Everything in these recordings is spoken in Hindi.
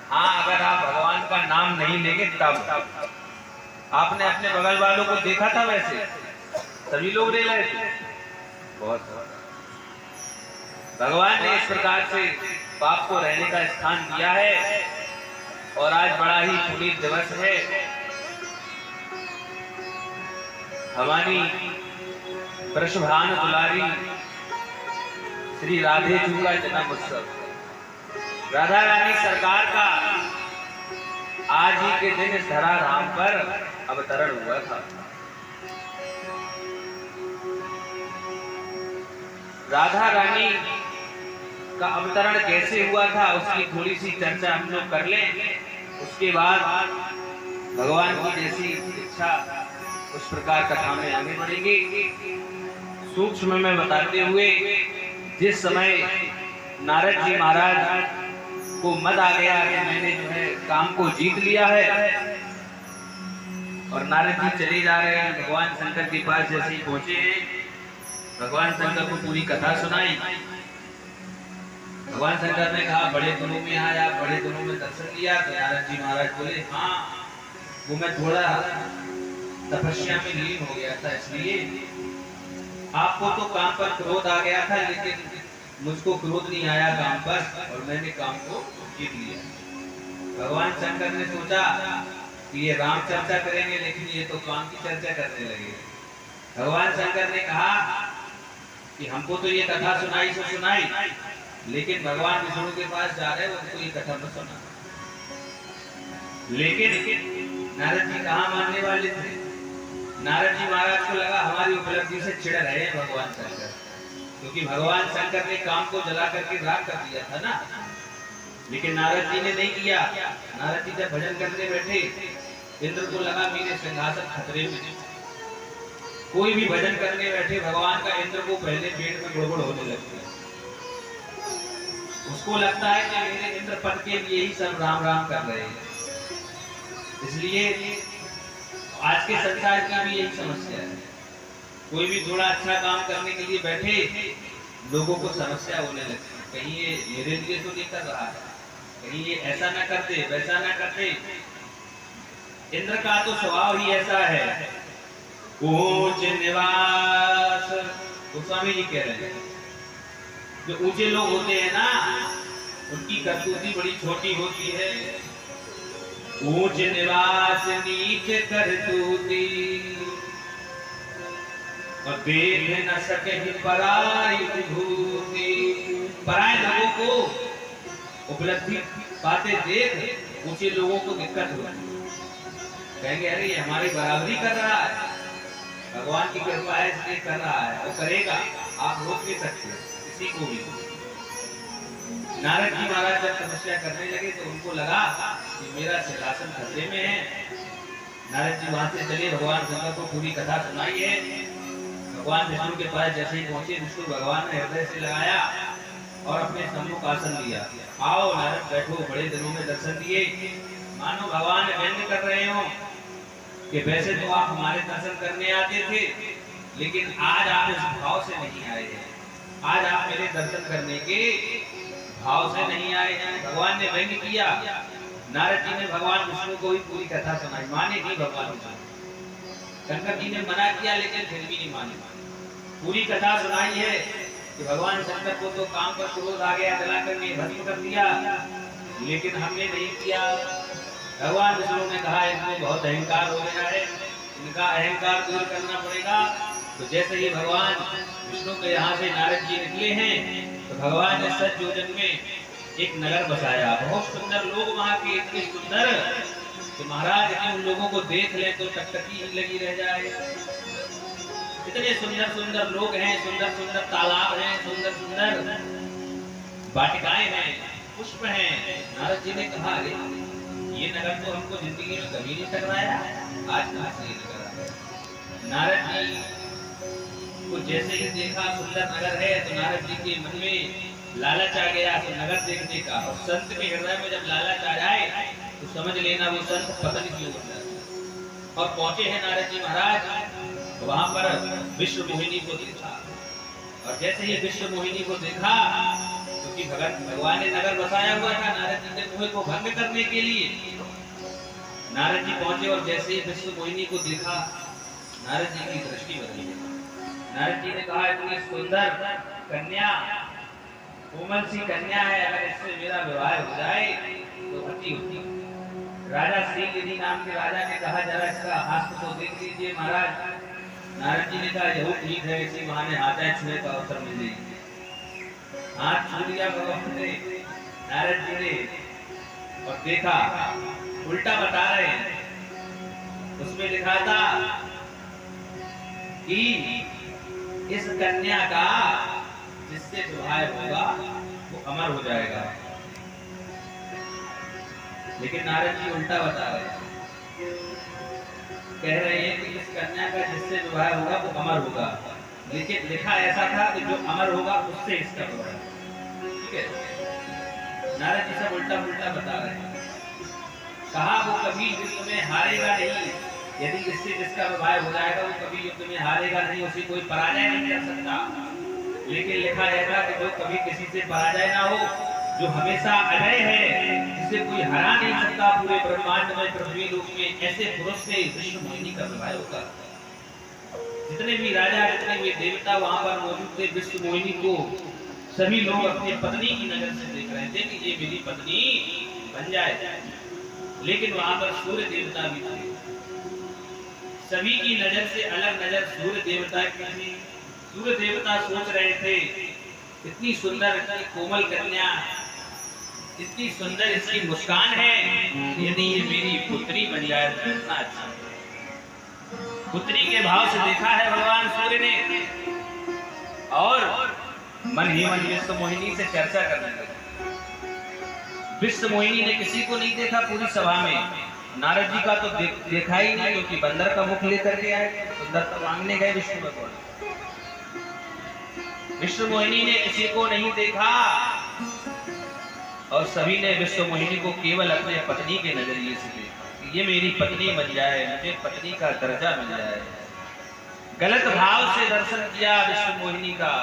हाँ, अगर आप भगवान का नाम नहीं लेंगे तब। आपने अपने बगल वालों को देखा था, वैसे सभी लोग ले रहे थे। बहुत भगवान ने इस प्रकार से पाप को रहने का स्थान दिया है। और आज बड़ा ही पुनीत दिवस है, हमारी वृषभानु दुलारी श्री राधे जी का जन्म उत्सव। राधा रानी सरकार का आज ही के दिन इस धरा धाम पर अवतरण हुआ था। राधा रानी का अवतरण कैसे हुआ था उसकी थोड़ी सी चर्चा हम लोग कर लें, उसके बाद भगवान की जैसी इच्छा उस प्रकार कथा में आगे बढ़ेंगे। सूक्ष्म में बताते हुए, जिस समय नारद जी महाराज को मद आ गया कि मैंने जो है काम को जीत लिया है, और नारद जी चले जा रहे हैं, भगवान शंकर के पास जैसे ही पहुंचे हैं, भगवान शंकर को पूरी कथा सुनाई। भगवान शंकर ने कहा बड़े दिनों में आया, बड़े दिनों में दर्शन लिया। तो नारद जी महाराज बोले हाँ, वो मैं थोड़ा तपस्या में लीन हो गया था, इसलिए आपको तो काम पर क्रोध आ गया था, लेकिन मुझको क्रोध नहीं आया काम पर, और मैंने काम को जीत लिया। भगवान शंकर ने सोचा कि ये राम चर्चा करेंगे, लेकिन ये तो काम की चर्चा करने लगे। भगवान शंकर ने कहा कि हमको तो ये कथा सुनाई सो सुनाई, लेकिन भगवान विष्णु के पास जा रहे, उनको ये कथा मत सुना। लेकिन नारद जी कहाँ मानने वाले थे। नारद जी महाराज को लगा हमारी उपलब्धि से चिढ़ रहे हैं भगवान शंकर, क्योंकि भगवान शंकर ने काम को जला करके राख कर दिया था ना, लेकिन नारद जी ने नहीं किया। नारद जी जब भजन करने बैठे, इंद्र को लगा मेरे सिंहासन खतरे में। कोई भी भजन करने बैठे भगवान का, इंद्र को पहले पेट में गड़बड़ होने लगती है। उसको लगता है कि मेरे इंद्र पद के लिए ही सब राम राम कर रहे हैं। इसलिए आज के संसार की भी यही समस्या है। कोई भी थोड़ा अच्छा काम करने के लिए बैठे, लोगों को समस्या होने लगती है, कहीं ये मेरे लिए तो नहीं कर रहा है, कहीं ये ऐसा ना करते वैसा ना करते। इंद्र का तो स्वभाव ही ऐसा है। ऊंच निवास, गोस्वामी जी कह रहे हैं, जो ऊंचे लोग होते हैं ना, उनकी करतूती बड़ी छोटी होती है। ऊंच निवास नीच करतूती, और देख न सके पराई विभूति। पराए लोगों को उपलब्धि बातें देख ऊंचे लोगों को दिक्कत होती, कहेंगे अरे ये हमारी बराबरी कर रहा है, भगवान की कृपा है इसलिए कर रहा है, वो करेगा, आप रोक नहीं सकते किसी को भी। नारद जी महाराज जब तपस्या करने लगे तो उनको लगा कि मेरा सिंहासन खतरे में है। नारद जी वहां से चले, भगवान शंकर को पूरी कथा सुनाई है। भगवान विष्णु के पास जैसे ही पहुंचे, विष्णु भगवान ने हृदय से लगाया और अपने सम्मुख आसन लिया। आओ नारद बैठो, बड़े दिनों में दर्शन दिए। मानो भगवान व्यंग कर रहे हो कि वैसे तो आप हमारे दर्शन करने आते थे, लेकिन आज आप इस भाव से नहीं आए हैं, आज आप मेरे दर्शन करने के भाव से नहीं आए हैं। भगवान ने व्यंग किया। नारद जी ने भगवान विष्णु को ही पूरी कथा सुनाई, माने नहीं भगवान विष्णु। शंकर जी ने मना किया, लेकिन फिर भी नहीं माने। पूरी कथा सुनाई है कि भगवान शंकर को तो काम पर क्रोध आ गया, जला करके भस्म कर दिया, लेकिन हमने नहीं किया। भगवान विष्णु ने कहा इनको बहुत अहंकार हो गया है, इनका अहंकार दूर करना पड़ेगा। तो जैसे ही भगवान विष्णु के यहाँ से नारद जी निकले हैं, तो भगवान ने 7 योजन में एक नगर बसाया। बहुत सुंदर लोग वहाँ के, इतने सुंदर कि महाराज यदि उन लोगों को देख ले तो टकटकी ही लगी रह जाए। इतने सुंदर सुंदर लोग हैं, सुंदर सुंदर तालाब हैं, सुंदर सुंदर वाटिकाएं हैं, पुष्प हैं। नारद जी ने कहा अरे ये नगर तो हमको जिंदगी में कभी नहीं टकराया, आज कहाँ से ये नगर आया। नारद जी तो जैसे ही देखा सुंदर नगर है तो नारद जी के मन में लालच आ गया तो नगर देखने का। और संत के हृदय में जब लालच आ जाए तो समझ लेना वो संत पतन की ओर जाता है। और पहुंचे हैं नारद जी महाराज, तो वहां पर विश्व मोहिनी को देखा। और जैसे ही विश्व मोहिनी को देखा, क्योंकि भगवान ने नगर बसाया हुआ था नारद जी के मोह को भंग करने के लिए, नारद जी पहुंचे और जैसे ही विश्व मोहिनी को देखा, नारद जी की दृष्टि बदली। नारद जी ने कहा, इतनी सुंदर कन्या, कोमल सी कन्या है, अगर इससे मेरा विवाह हो जाए तो अति होती। राजा श्रीगिरि नाम के राजा ने कहा, जरा इसका हाथ तो देख लीजिए महाराज। नारद जी ने कहा, यही ठीक है, इसी बहाने हाथ छूने का अवसर मिल जाएगी। हाथ छू लिया भगवान ने, नारद जी ने, और देखा उल्टा बता रहे हैं। उसमें लिखा था कि इस कन्या का जिससे विवाह होगा वो अमर हो जाएगा। लेकिन नारद जी उल्टा बता रहे हैं, कह रहे हैं कि इस कन्या का जिससे विवाह होगा वो अमर होगा, लेकिन लिखा ऐसा था कि जो अमर होगा उससे इसका विवाह। ठीक है, नारद जी सब उल्टा उल्टा बता रहे हैं। कहा वो कभी युद्ध में हारेगा नहीं, यदि इससे जिसका विवाह हो जाएगा वो कभी युद्ध में हारेगा नहीं, उसे कोई पराजय नहीं कर सकता। लेकिन लिखा रहेगा कि जो कभी किसी से पराजय ना हो, जो हमेशा अजय है, जिसे कोई हरा नहीं सकता पूरे ब्रह्मांड में, पृथ्वी लोक में, ऐसे पुरुष से विश्व मोहिनी का विवाह होगा। जितने भी राजा, जितने भी देवता वहां पर मौजूद थे, विश्व मोहिनी को सभी लोग अपनी पत्नी की नजर से देख रहे थे कि ये मेरी पत्नी बन जाए। लेकिन वहां पर सूर्य देवता भी थे, सभी की नजर से अलग नजर सूर्य देवता की थी। सूर्य देवता सोच रहे थे, इतनी सुंदर, इतनी कोमल कन्या, इतनी सुंदर इसकी मुस्कान है, यदि ये मेरी पुत्री बन जाए तो कितना अच्छा। पुत्री के भाव से देखा है भगवान सूर्य ने, और मन ही मन विश्व मोहिनी से चर्चा करने लगे। विश्व मोहिनी ने किसी को नहीं देखा पूरी सभा में, नारद जी का तो देखा ही नहीं, क्योंकि बंदर का मुख लेकर के आए, सुंदर तो मांगने गए विष्णु भगवान। विश्व मोहिनी ने किसी को नहीं देखा, और सभी ने विश्व मोहिनी को केवल अपने पत्नी के नजरिए से देखा, ये मेरी पत्नी बन जाए, मुझे पत्नी का दर्जा मिल जाए। गलत भाव से दर्शन किया विश्व मोहिनी का।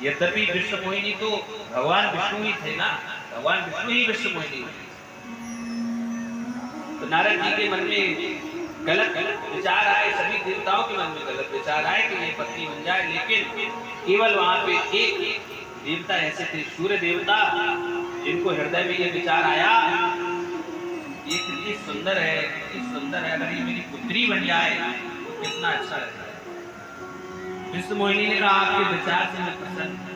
यद्यपि विश्व मोहिनी तो भगवान विष्णु ही थे ना, भगवान विष्णु ही विश्व मोहिनी। तो नारद जी के मन में गलत विचार आए, सभी देवताओं के मन में गलत विचार आए कि ये पत्नी बन जाए। लेकिन केवल वहां पे एक देवता ऐसे थे, सूर्य देवता, जिनको हृदय में ये विचार आया, ये कितनी सुंदर है, कितनी सुंदर है, अगर ये मेरी पुत्री बन जाए तो कितना अच्छा रहता है। विश्व मोहिनी ने कहा, आपके विचार से मैं प्रसन्न।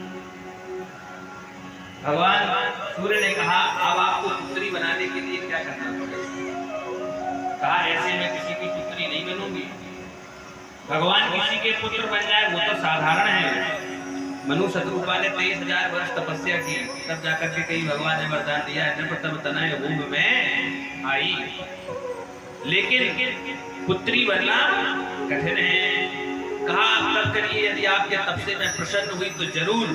भगवान सूर्य ने कहा, अब आपको पुत्री बनाने के लिए क्या करना पड़ेगा। कहा, ऐसे मैं किसी की पुत्री नहीं बनूंगी। भगवान किसी के पुत्र बन जाए वो तो साधारण है। मनु शत्रुपा ने 23,000 वर्ष तपस्या की, तब जाकर के कई भगवान ने वरदान दिया, तब तनय भूमि में आई। लेकिन पुत्री बनना कठिन है। कहा, तब करिए, यदि आपके तप से मैं प्रसन्न हुई तो जरूर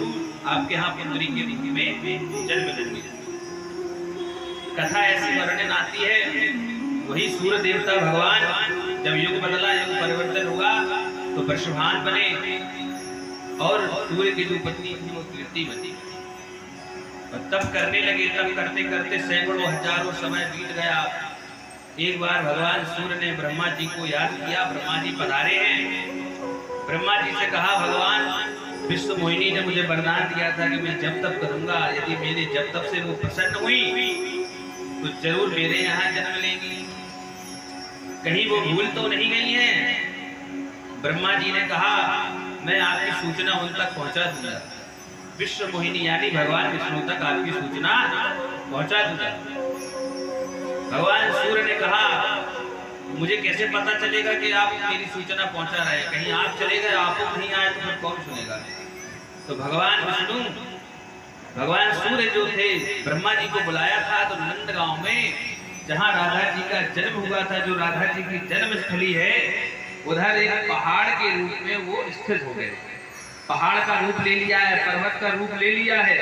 आपके यहाँ पुत्री के रूप में जन्म लेंगे। कथा ऐसी वर्णन आती है, वही सूर्य देवता भगवान जब युग बदला, युग परिवर्तन हुआ, तो वृषभान बने, और सूर्य की जो पत्नी थी वो कीर्ति बनी। और तब करने लगे, तब करते करते सैकड़ों हजारों समय बीत गया। एक बार भगवान सूर्य ने ब्रह्मा जी को याद किया, ब्रह्मा जी पधारे हैं। ब्रह्मा जी से कहा, भगवान विश्व मोहिनी ने मुझे वरदान दिया था कि मैं जब तब करूंगा, यदि मेरे जब तब से वो प्रसन्न हुई तो जरूर मेरे यहाँ जन्म लेंगी, कहीं वो भूल तो नहीं गई हैं। ब्रह्मा जी ने कहा, मैं आपकी सूचना उन तक पहुंचा दूंगा। विश्व मोहिनी यानी भगवान विष्णु तक आपकी सूचना पहुंचा दूंगा। भगवान सूर्य ने कहा, मुझे कैसे पता चलेगा कि आप मेरी सूचना पहुंचा रहे हैं, कहीं आप चले गए, आप नहीं आए तो फिर कौन सुनेगा। तो भगवान विष्णु, भगवान सूर्य जो थे, ब्रह्मा जी को बुलाया था, तो नंदगांव में जहाँ राधा जी का जन्म हुआ था, जो राधा जी की जन्म स्थली है, उधर एक पहाड़ के रूप में वो स्थित हो गए। पहाड़ का रूप ले लिया है, पर्वत का रूप ले लिया है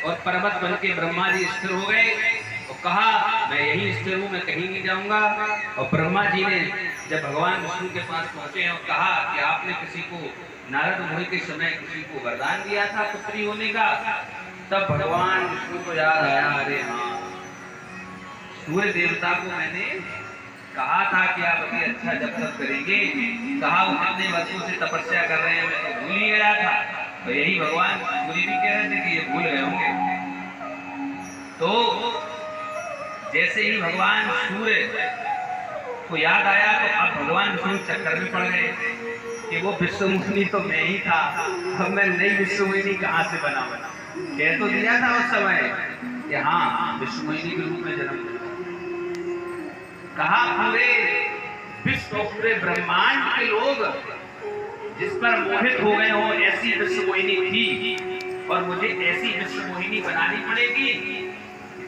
और पर्वत बन के ब्रह्मा जी स्थिर हो गए और कहा मैं यही स्थिर हूँ, मैं कहीं नहीं जाऊंगा। और ब्रह्मा जी ने जब भगवान विष्णु के पास पहुंचे और कहा कि आपने किसी को नारद मुनि के समय किसी को वरदान दिया था पुत्री होने का, तब भगवान विष्णु को याद आया, अरे हाँ सूर्य देवता को मैंने कहा था कि आप अभी अच्छा जब तक करेंगे, कहा वो कितने वर्षों से तपस्या कर रहे हैं, मैं तो भूल ही गया था। तो यही भगवान सूर्य भी कह रहे थे कि ये भूल गए होंगे। तो जैसे ही भगवान सूर्य को याद आया तो अब भगवान विष्णु चक्कर में पड़ गए कि वो विश्वमोहिनी तो मैं ही था, अब मैं नई विश्वमोहिनी कहाँ से बना। कह तो दिया था उस समय कि हाँ विश्वमोहिनी के रूप में जन्म लिया। कहा पूरे विश्व पूरे ब्रह्मांड के लोग जिस पर मोहित हो गए हो ऐसी विश्वमोहिनी थी और मुझे ऐसी विश्वमोहिनी बनानी पड़ेगी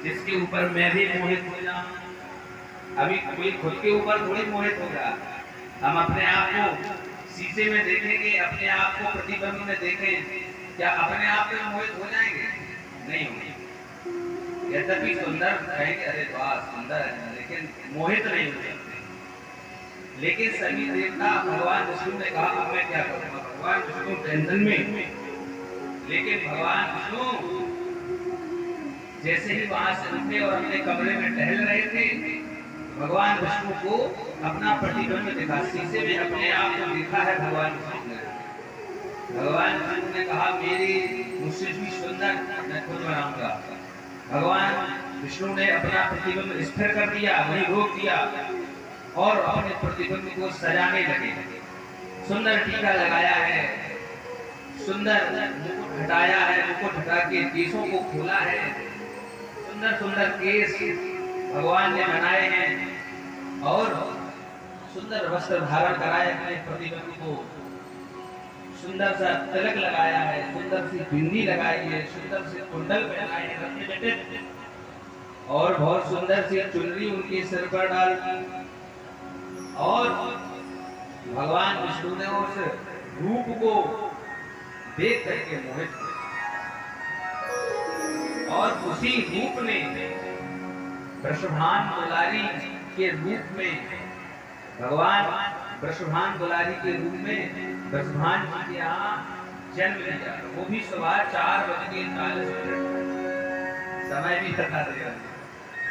जिसके ऊपर मैं भी मोहित हो जाऊं। अभी कोई खुद के ऊपर थोड़ी मोहित होगा, हम अपने आप को शीशे में देखेंगे, अपने आप को प्रतिबिंब में देखें, क्या अपने आप में मोहित हो जाएंगे? नहीं होंगे। यद्यपि सुंदर कहेंगे अरे वाह सुंदर है, लेकिन मोहित नहीं हो सकते। लेकिन सभी देवता भगवान विष्णु ने कहा अब मैं क्या करूंगा। भगवान विष्णु टेंशन में, लेकिन भगवान विष्णु जैसे ही वहां से उठे और अपने कमरे में टहल रहे थे, भगवान विष्णु को अपना प्रतिबिंब दिखा, शीशे में अपने आप को देखा है भगवान विष्णु ने। भगवान विष्णु ने कहा मेरी मुझसे भी सुंदर मैं खुद बनाऊंगा। भगवान विष्णु ने अपना प्रतिबिंब स्थिर कर दिया, वहीं रोक दिया और अपने प्रतिबिंब को सजाने लगे। सुंदर टीका लगाया है, सुंदर मुकुट हटाया है, मुकुट हटा के केशों को खोला है, सुंदर सुंदर केश भगवान ने बनाए हैं और सुंदर वस्त्र धारण कराए अपने प्रतिबिंब को, सुंदर सा तिलक लगाया है, सुंदर सी बिंदी लगाई है, सुंदर से कुंडल पहनाए हैं रत्न जटित और बहुत सुंदर सी चुनरी उनके सिर पर डाल और भगवान विष्णु ने उस रूप को देख करके मोहित और उसी रूप ने वृषभान दुलारी के रूप में भगवान वृषभान दुलारी के रूप में वृषभान जी के यहाँ जन्म लिया। वो भी सुबह 4:40 समय भी बता दिया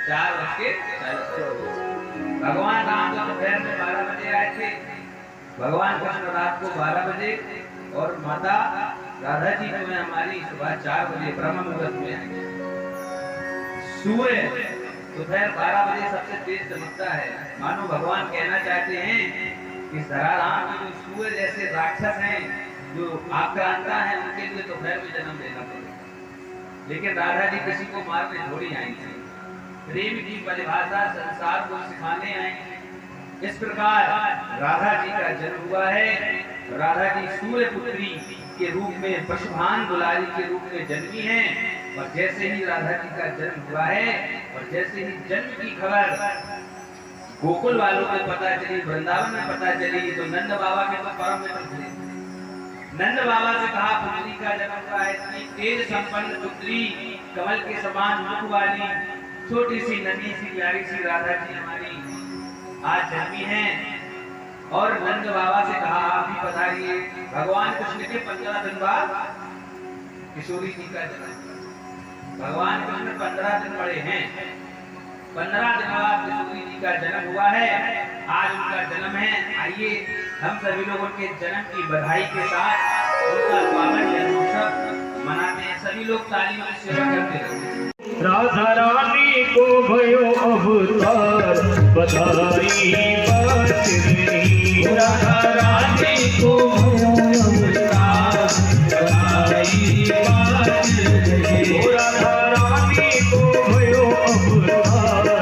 4:40। भगवान राम तो दोपहर में 12 बजे आए थे, भगवान कृष्ण रात को 12 बजे और माता राधा जी जो है हमारी सुबह 4 बजे ब्रह्म मुहूर्त में आई। सूर्य दोपहर 12 बजे सबसे तेज चमकता है, मानो भगवान कहना चाहते हैं कि धराधाम में जो सूर्य जैसे राक्षस हैं जो आक्रांता हैं उनके लिए दोपहर में जन्म लेना पड़ेगा। लेकिन राधा जी किसी को मारने थोड़ी आई थी, प्रेम की परिभाषा संसार को सिखाने आई। इस प्रकार राधा जी का जन्म हुआ है। राधा जी सूर्य पुत्री के रूप में वृषभान दुलारी के रूप में जन्मी है और जैसे ही राधा जी का जन्म हुआ है और जैसे ही जन्म की खबर गोकुल वालों को पता चली, वृंदावन में पता चली, तो नंद बाबा के तो परम मित्र थे। नंद बाबा से कहा पुत्री का जन्म हुआ है, इतनी तेज संपन्न पुत्री, कमल के समान मुख वाली छोटी सी नन्ही सी प्यारी सी राधा जी हमारी आज जन्मी है। और नंद बाबा से कहा आप भी पधारिए। भगवान कृष्ण के 15 दिन बाद किशोरी जी का जन्म, भगवान कृष्ण 15 दिन बड़े हैं, 15 दिन बाद किशोरी जी का जन्म हुआ है। आज उनका जन्म है, आइए हम सभी लोग उनके जन्म की बधाई के साथ उनका पावन जन्मोत्सव मनाते हैं। सभी लोग तालियों से सेवा करते हैं। राधा रानी को भयो अवतार बधाई बात रही, राधा रानी को भयो अवतार बधाई बात रही, राधा रानी को भयो अवतार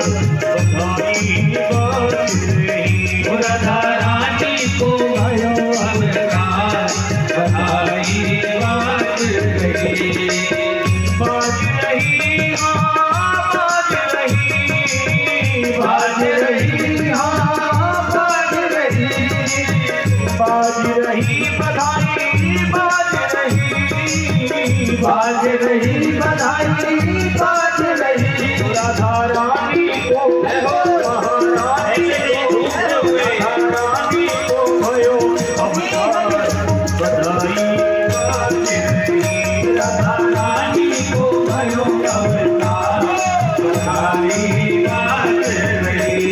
बधाई बात रही, राधा रानी को भयो अवतार बधाई बात रही। बाज रही हाँ बाज रही, बाज रही हाँ बाज रही, बाज रही बाज रही बधाई बाज रही राधा रानी को महारानी राधा रानी को भयो अवतार बधाई बाज रही राधा रानी को भयो अवतार बधाई बाज रही।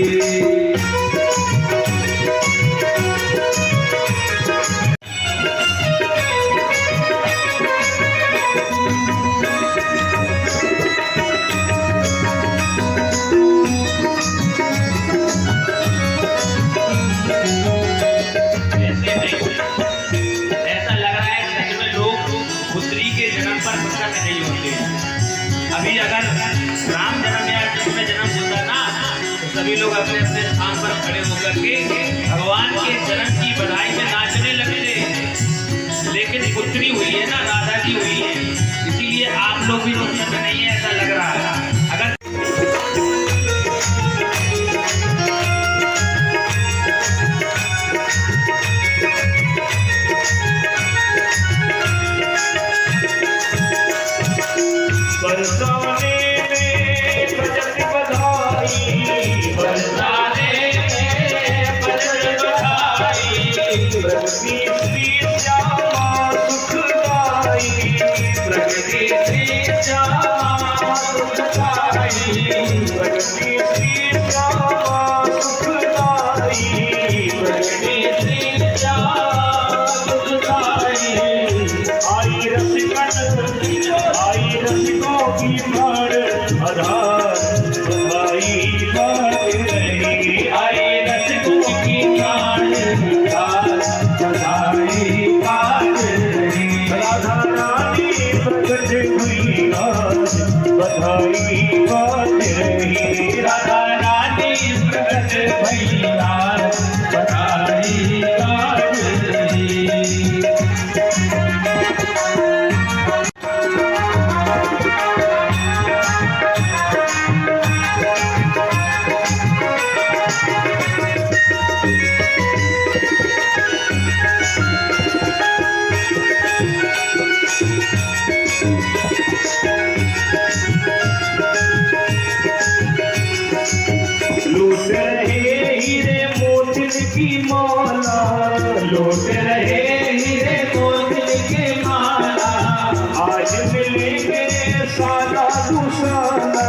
अभी अगर राम जन्म या कृष्ण में जन्म होता ना तो सभी लोग अपने अपने स्थान पर खड़े होकर के भगवान के जन्म की बधाई में नाचने लगे थे। लेकिन पुत्री हुई है ना, राधा जी हुई है, इसीलिए आप लोग भी दुनिया में नहीं है ऐसा लग रहा है। अगर बरसाने में बजत बधाई बरसाने में बजत बधाई प्रगति श्री श्यामा सुखदाई प्रगति श्री श्यामा सुखदाई प्रगति श्री श्यामा सुखदाई प्रगति श्री श्यामा सुखदाई। आई रसिकन आई रसिकों की प्राण आधार बधाई बाज रही आई रसिकों की प्राण आधार बधाई बाज रही। राधा रानी प्रकट हुई आज बधाई बाज रही राधा रानी प्रकट हुई आज बधाई बाज रही। लूट रहे हीरे मोतिन की माला लूट रहे हीरे मोतिन की माला आज मिलेंगे साला दुसाला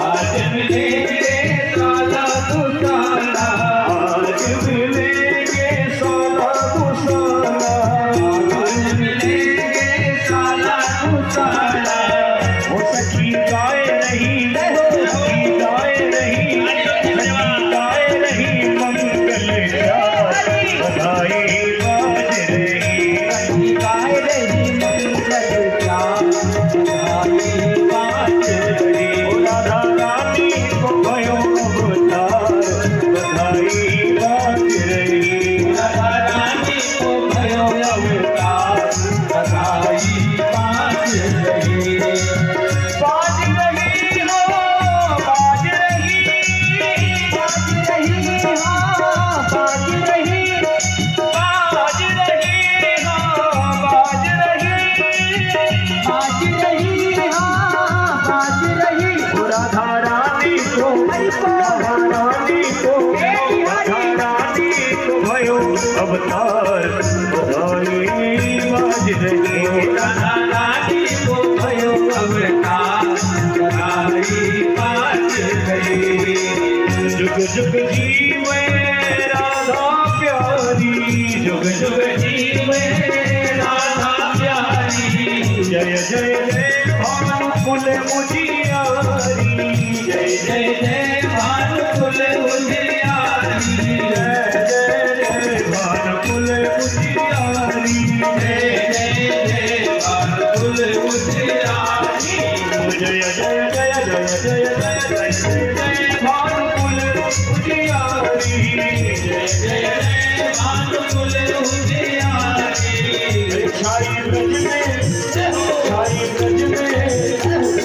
आज मिलेंगे साला दुसाला आज मिलेंगे साला दुसाला आज मिलेंगे साला दुसाला। वो सखी गाए नहीं सखी गाए नहीं गाए नहीं मंगल बधाई बाज रही गाए नहीं मंगल बधाई बाज रही। राधा रानी को भयो अवतार बधाई बाज रही राधा रानी को भयो अवतार बधाई बाज रही। बाज रही हो बाज रही बाज रही हाँ बाज रही बाज रही हाँ बाज रही बाज रही हाँ बाज रही। राधा रानी को राधा रानी को राधा रानी को भयो अवतार बधाई बाज रही राधा रानी को भयो अवतार बधाई बाज रही। जुग जुग जीवे राधा प्यारी जुग जुग जीवे राधा प्यारी जय जय जय भानुकुल उजियारी जय जय जय भानुकुल उजियारी जय जय जय भानुकुल उजियारी जय जय जय भानुकुल उजियारी जय जय जय जय जय जय जय भानुकुल उजियारी जय जय जय भानुकुल उजियारी। छाई ब्रज में छाई ब्रज में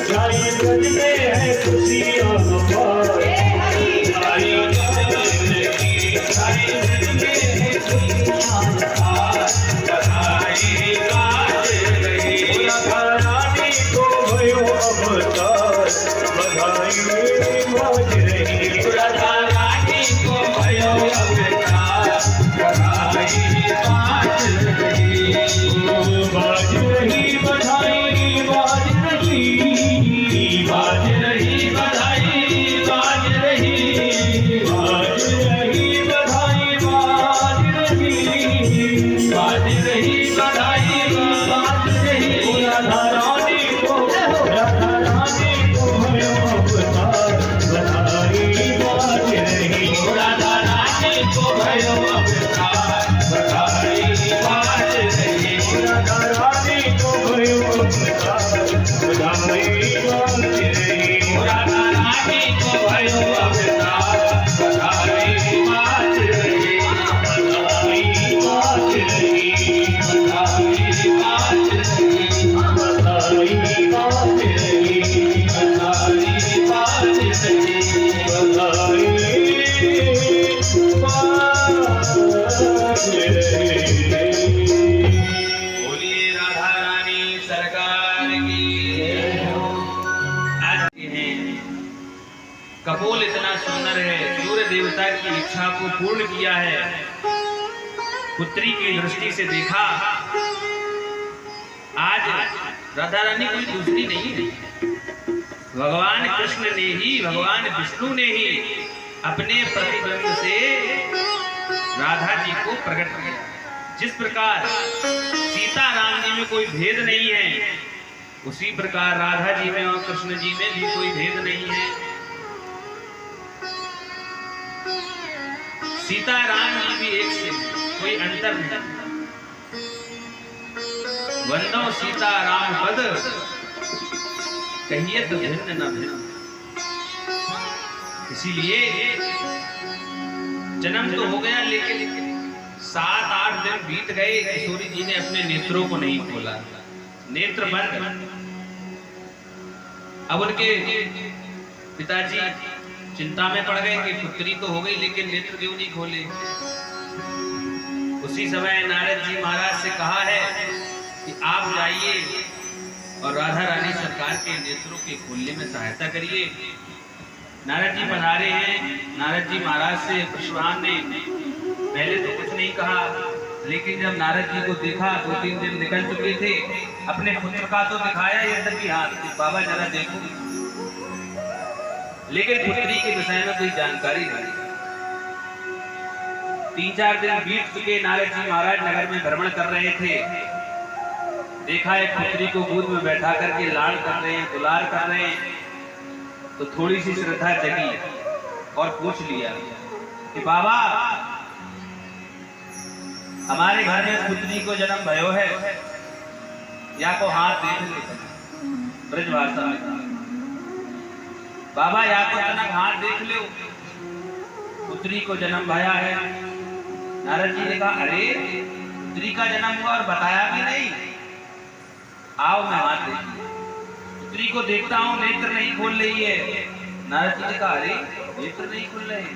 छाई ब्रज कपोल इतना सुंदर है, सूर्य देवता की इच्छा को पूर्ण किया है। पुत्री की दृष्टि से देखा, आज राधा रानी कोई दूसरी नहीं है, भगवान कृष्ण ने ही, भगवान विष्णु ने ही अपने प्रतिबिंब से राधा जी को प्रकट किया। जिस प्रकार सीता राम जी में कोई भेद नहीं है, उसी प्रकार राधा जी में और कृष्ण जी में भी कोई भेद नहीं है। सीता राम जी भी एक से, कोई अंतर नहीं। वंदो सीता राम पद, कहिए तो भिन्न न भिन्न। इसीलिए जन्म तो हो गया, लेकिन 7-8 दिन बीत गए, किशोरी जी ने अपने नेत्रों को नहीं खोला, नेत्र बंद। अब उनके पिताजी चिंता में पड़ गए कि पुत्री तो हो गई, लेकिन नेत्र क्यों नहीं खोले। उसी समय नारद जी महाराज से कहा है कि आप जाइए और राधा रानी सरकार के नेत्रों के खोलने में सहायता करिए। नारद जी पधारे हैं। नारद जी महाराज से परशुराम ने पहले तो कुछ नहीं कहा, लेकिन जब नारद जी को देखा, 2-3 दिन निकल चुके थे, अपने पुत्र का तो दिखाया यद्यपि हाथ कि बाबा जरा देखो, लेकिन पुत्री के विषय में कोई जानकारी नहीं। 3-4 दिन बीत चुके, नारद जी महाराज नगर में भ्रमण कर रहे थे। देखा एक पुत्री को गोद में बैठा करके लाड़ कर रहे हैं, दुलार कर रहे हैं, तो थोड़ी सी श्रद्धा जगी और पूछ लिया कि बाबा, हमारे घर में पुत्री को जन्म भयो है, या को हाथ देख ले। ब्रज भाषा में बाबा या को जनक हाथ देख लो, पुत्री को जन्म भया है। नारद जी ने कहा, अरे पुत्री का जन्म हुआ और बताया भी नहीं, आओ मैं हाथ देख। पुत्री को देखता हूँ, नेत्र नहीं खोल रही है। नारद जी ने कहा, अरे नेत्र नहीं खुल रहे।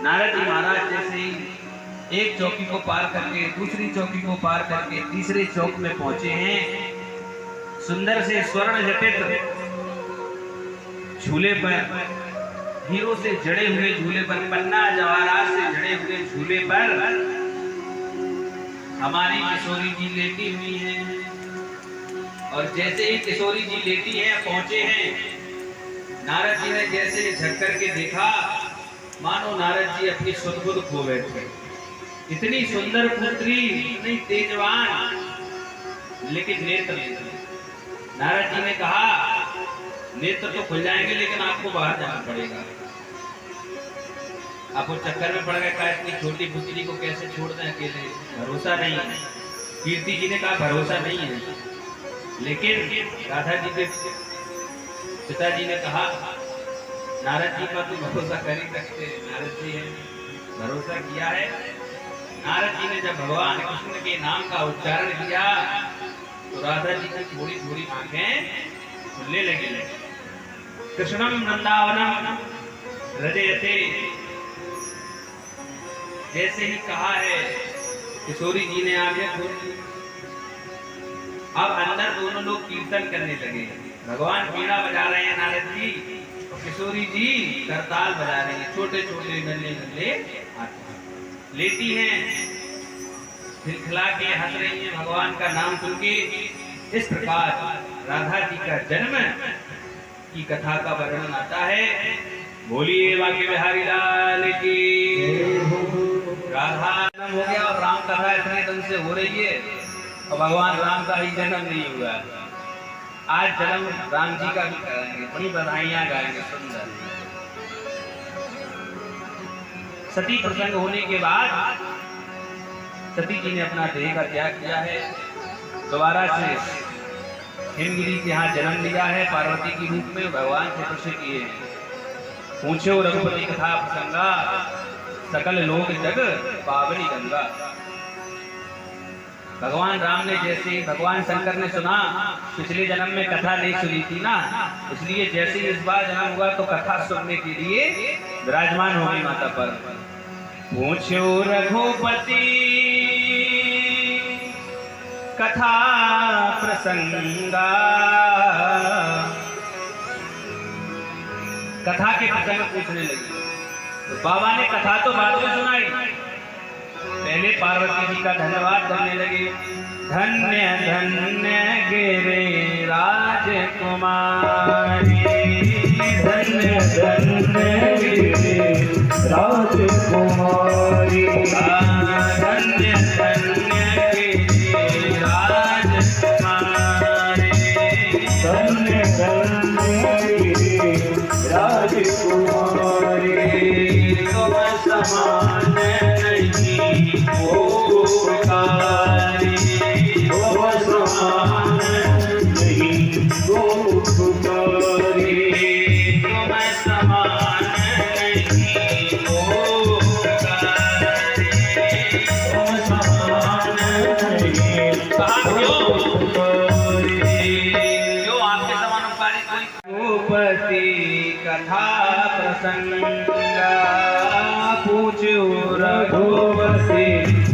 नारद जी महाराज जैसे ही एक चौकी को पार करके, दूसरी चौकी को पार करके, तीसरे चौक में पहुंचे हैं, सुंदर से स्वर्ण जटित झूले पर, हीरो से जड़े हुए झूले पर, पन्ना जवाहरात से जड़े हुए झूले पर हमारी किशोरी जी लेटी हुई है। और जैसे ही किशोरी जी लेटी है, पहुंचे हैं, नारद जी ने जैसे झटकर के देखा, मानो नारद जी अपनी सुध-बुध खो बैठे। इतनी सुंदर पुत्री, इतनी तेजवान, लेकिन नेत्र नहीं। नारद जी ने कहा, नेत्र तो खुल जाएंगे, लेकिन आपको बाहर जाना पड़ेगा। आप वो चक्कर में पड़ गए, कहा इतनी छोटी पुत्री को कैसे छोड़ दें अकेले, भरोसा नहीं है। कीर्ति जी ने कहा, भरोसा नहीं है, लेकिन राधा जी के पिताजी ने कहा, नारद जी पर तो भरोसा कर ही सकते। नारद जी ने भरोसा किया है। नारद जी ने जब भगवान कृष्ण के नाम का उच्चारण किया, तो राधा जी की थोड़ी थोड़ी आंखें खुलने लगी। कृष्णम वृंदावनम हृदयते, जैसे ही कहा है, किशोरी जी ने आंखें खोली। अब अंदर दोनों लोग कीर्तन करने लगे। भगवान वीणा बजा रहे हैं नारद जी, और किशोरी जी करताल बजा रही हैं। छोटे छोटे नन्हे नन्हे हाथ लेटी हैं, खिलखिला के हंस रही हैं भगवान का नाम सुन के। इस प्रकार राधा जी का जन्म की कथा का वर्णन आता है। बोलिए बांके बिहारी लाल की। राधा जन्म हो गया और राम कथा इतने दिन से हो रही है, और भगवान राम का ही जन्म नहीं हुआ। आज जन्म राम जी का भी कराएंगे, बड़ी बधाइयां गाएंगे। सुंदर सती प्रसंग होने के बाद सती जी ने अपना देह का त्याग किया है, दोबारा से हिमगिरी के यहाँ जन्म लिया है, पार्वती के रूप में भगवान से प्रश्न किए हैं। पूछो रघुपति कथा प्रसंगा, सकल लोक जग पावनी गंगा। भगवान राम ने जैसे, भगवान शंकर ने सुना, पिछले जन्म में कथा नहीं सुनी थी ना, इसलिए जैसे ही इस बार जन्म हुआ तो कथा सुनने के लिए विराजमान हो गई माता पर। पूछो रघुपति कथा प्रसंगा, कथा के प्रसंग पूछने लगी। तो बाबा ने कथा तो बाद में सुनाई, पहले पार्वती जी का धन्यवाद करने लगे। धन्य धन्य गिरे राजकुमारी, धन्य धन्य गिरे राजकुमारी, धन्य धन्य गिरे राजकुमारी, धन्य धन्य गिरे राजकुमारी। तुम समान नहीं गोपकारी, तुम समान नहीं गोपकारी, तुम समान नहीं गोपकारी, तुम समान नहीं गोपकारी। जो आपके समान उपकारी कोई गोपति कथा प्रसंगा पूछो रघुपति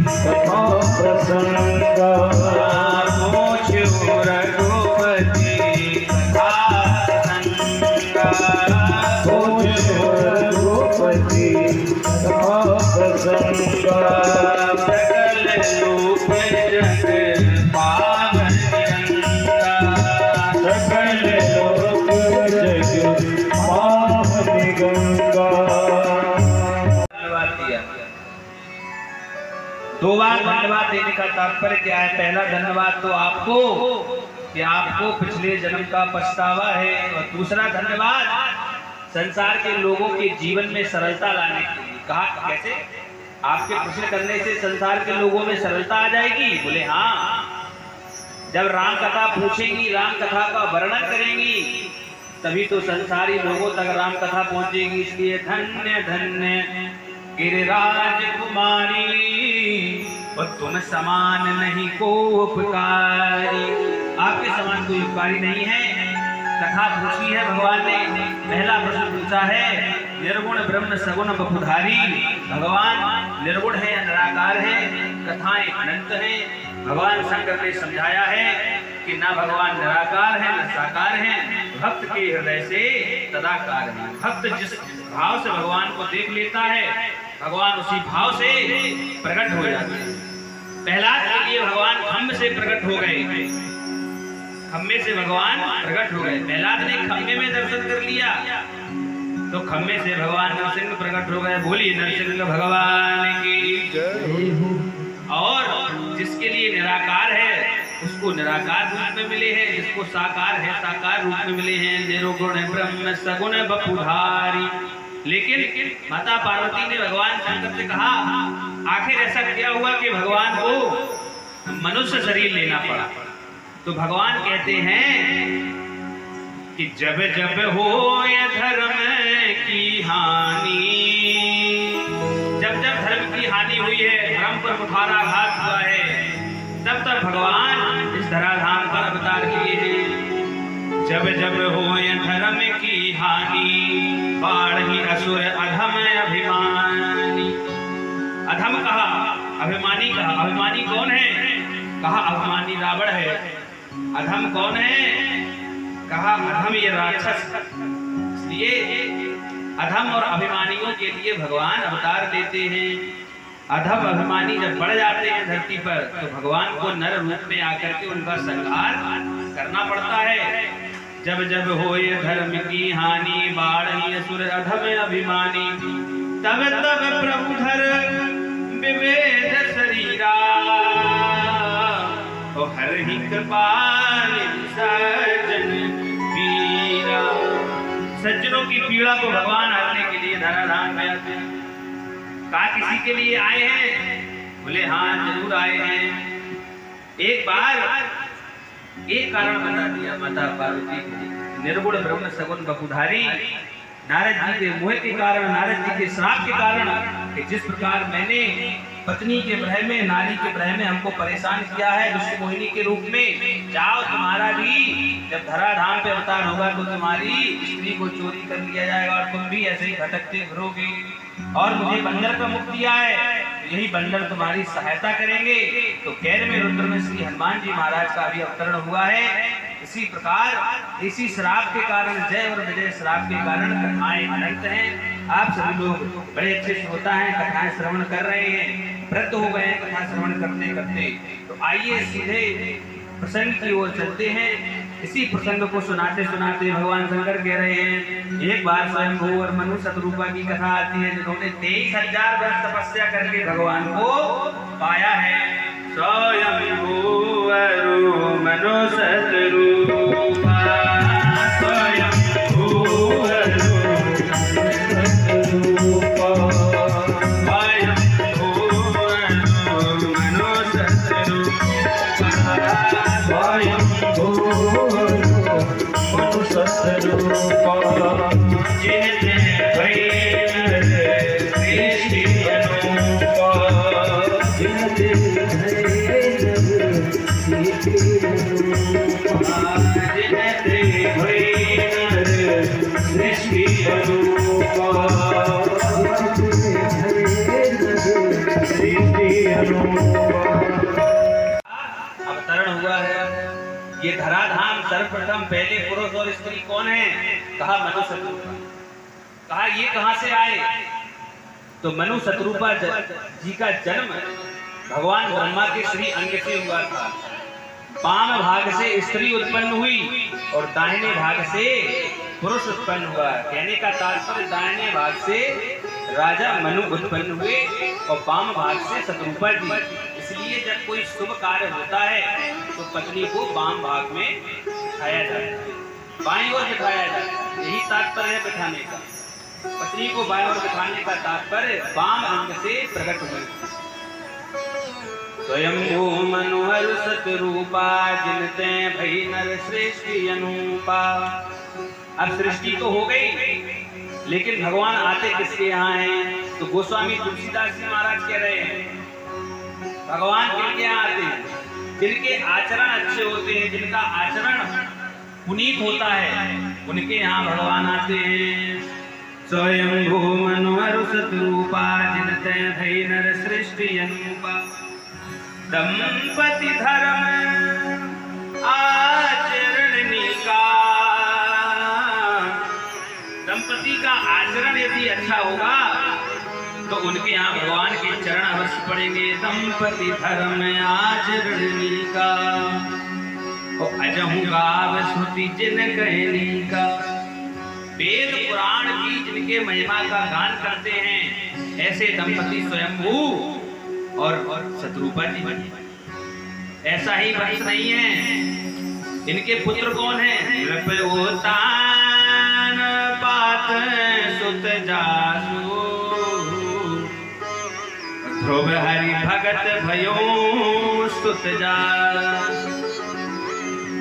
कथा प्रसंगा पूछो रघुपति कथा प्रसंगा पूछो रघुपति कथा प्रसंगा। सकल लोक जग पावन गंगा, सकल लोक जग पावन गंगा। धन्यवाद दिया। दो बार धन्यवाद देने का तात्पर्य क्या है? पहला धन्यवाद तो आपको कि आपको पिछले जन्म का पछतावा है, और दूसरा धन्यवाद संसार के लोगों के जीवन में सरलता लाने के लिए। कहा कैसे? आपके प्रश्न करने से संसार के लोगों में सरलता आ जाएगी? बोले हाँ, जब राम कथा पूछेंगी, राम कथा का वर्णन करेंगी, तभी तो संसारी लोगों तक राम कथा पहुंचेगी। इसलिए धन्य धन्य गिरिराज कुमारी, और तुम समान नहीं को उपकारी। आपके समान कोई उपकारी नहीं है। कथा पूछी है भगवान ने, पहला प्रश्न पूछा है निर्गुण ब्रह्म सगुण बपुधारी। भगवान निर्गुण है, निराकार है, कथाएं अनंत है। भगवान शंकर ने समझाया है कि ना भगवान निराकार है न साकार है, भक्त के हृदय से तदाकार है। भक्त जिस भाव से भगवान को देख लेता है, भगवान उसी भाव से प्रकट हो जाते हैं। प्रहलाद के लिए भगवान खम्भ से प्रकट हो गए, खम्भे से भगवान प्रकट हो गए। प्रहलाद ने खम्भे में दर्शन कर लिया तो खम्भे से भगवान नरसिंह प्रकट हो गए। बोलिए नरसिंह भगवान की जय। और जिसके लिए निराकार है उसको निराकार रूप में मिले हैं, जिसको साकार है साकार रूप में मिले हैं। निर्गुण ब्रह्म सगुण बपुधारी। लेकिन माता पार्वती ने भगवान शंकर से कहा, आखिर ऐसा क्या हुआ कि भगवान को मनुष्य शरीर लेना पड़ा? तो भगवान कहते हैं कि जब जब हो ये धर्म की हानि, जब जब धर्म की हानि हुई है, धर्म पर कुठाराघात हुआ है, तब तब भगवान इस धराधाम पर अवतार किए हैं। जब जब हो ये धर्म की हानि, बाढ़ी असुर अधम अभिमानी। अधम कहा, अभिमानी कहा। अभिमानी कौन है? कहा अभिमानी रावण है। अधम कौन है? कहा अधम ये राक्षस। इसलिए अधम और अभिमानियों के लिए भगवान अवतार लेते हैं। अधम अभिमानी जब बढ़ जाते हैं धरती पर, तो भगवान को नर रूप में आकर के उनका संहार करना पड़ता है। जब जब हो ये धर्म की हानि, बाढ़ी असुर अधम अभिमानी, तब तब प्रभु धर विवेद शरीरा, तो हर ही कृपाल सज्जन पीरा। सज्जनों की पीड़ा को भगवान हरने के लिए धराधाम में आते हैं। कहा किसी के लिए आए हैं? बोले हाँ जरूर आए हैं। एक बार एक कारण बता दिया माता पार्वती को। निर्गुण ब्रह्म सगुण बपुधारी, नारद जी के मोह के कारण, नारद जी के श्राप के कारण, कि जिस प्रकार मैंने पत्नी के भय में, नारी के भय में हमको परेशान किया है दुष्ट मोहिनी के रूप में, जाओ तुम्हारा भी जब धराधाम पे अवतार होगा तो तुम्हारी स्त्री को चोरी कर लिया जाएगा और तुम भी ऐसे ही भटकते फिरोगे। और मुझे बंदर का मुख दिया है, यही बंदर तुम्हारी सहायता करेंगे। तो कैद में रुद्र में श्री हनुमान जी महाराज का भी अवतरण हुआ है। इसी प्रकार इसी श्राप के कारण, जय और विजय श्राप के कारण कथाएं अनंत हैं। आप सभी लोग बड़े अच्छे से होता है, कथाएं श्रवण कर रहे हैं, वृद्ध हो गए हैं कथा श्रवण करते करते। तो आइए सीधे प्रसंग की ओर चलते हैं। इसी प्रसंग को सुनाते सुनाते भगवान शंकर कह रहे हैं, एक बार स्वयं और मनु शतरूपा की कथा आती है, जिन्होंने 23,000 वर्ष तपस्या करके भगवान को पाया है। स्वयं मनु शतरूपा, स्वयं अवतरण हुआ है। ये धराधाम सर्वप्रथम पहले पुरुष और स्त्री कौन है? कहा मनु शतरूपा। कहा ये कहां से आए? तो मनु शतरूपा जी का जन्म भगवान ब्रह्मा के श्री अंग से हुआ था। वाम भाग से स्त्री उत्पन्न हुई और दाहिने भाग से पुरुष उत्पन्न हुआ। कहने का तात्पर्य दाहिने भाग से राजा मनु उत्पन्न हुए और वाम भाग से शतरूपा जी। इसलिए जब कोई शुभ कार्य होता है तो पत्नी को वाम भाग में बिठाया जाता है, बाईं ओर बिठाया जाता है। यही तात्पर्य है बिठाने का। पत्नी को बाईं ओर बिठाने का तात्पर्य वाम अंग से प्रकट हुए। स्वयं मनोहर शतरूपा, जिनते भई नर सृष्टि अनूपा। अब सृष्टि तो हो गई, लेकिन भगवान आते किसके यहाँ हैं? तो गोस्वामी तुलसीदास जी महाराज कह रहे हैं भगवान किनके यहाँ आते हैं? जिनके आचरण अच्छे होते हैं, जिनका आचरण पुनीत होता है, उनके यहाँ भगवान आते हैं। स्वयं मनोहर शतरूपा, जिनते भई नर सृष्टि अनूपा। दंपति धर्म आचरण निका। दंपति का आचरण यदि अच्छा होगा तो उनके यहाँ भगवान के चरण अवश्य पड़ेंगे। दंपति धर्म आचरण निका, अजहु गाव श्रुति जिन कहनी का। वेद पुराण की जिनके महिमा का गान करते हैं, ऐसे दंपति स्वयंभू और शतरूपा जी। ऐसा ही वंश नहीं है। इनके पुत्र कौन है? नृपोतान पात सुत जासु, ध्रुव हरि भगत भयो सुत जासु।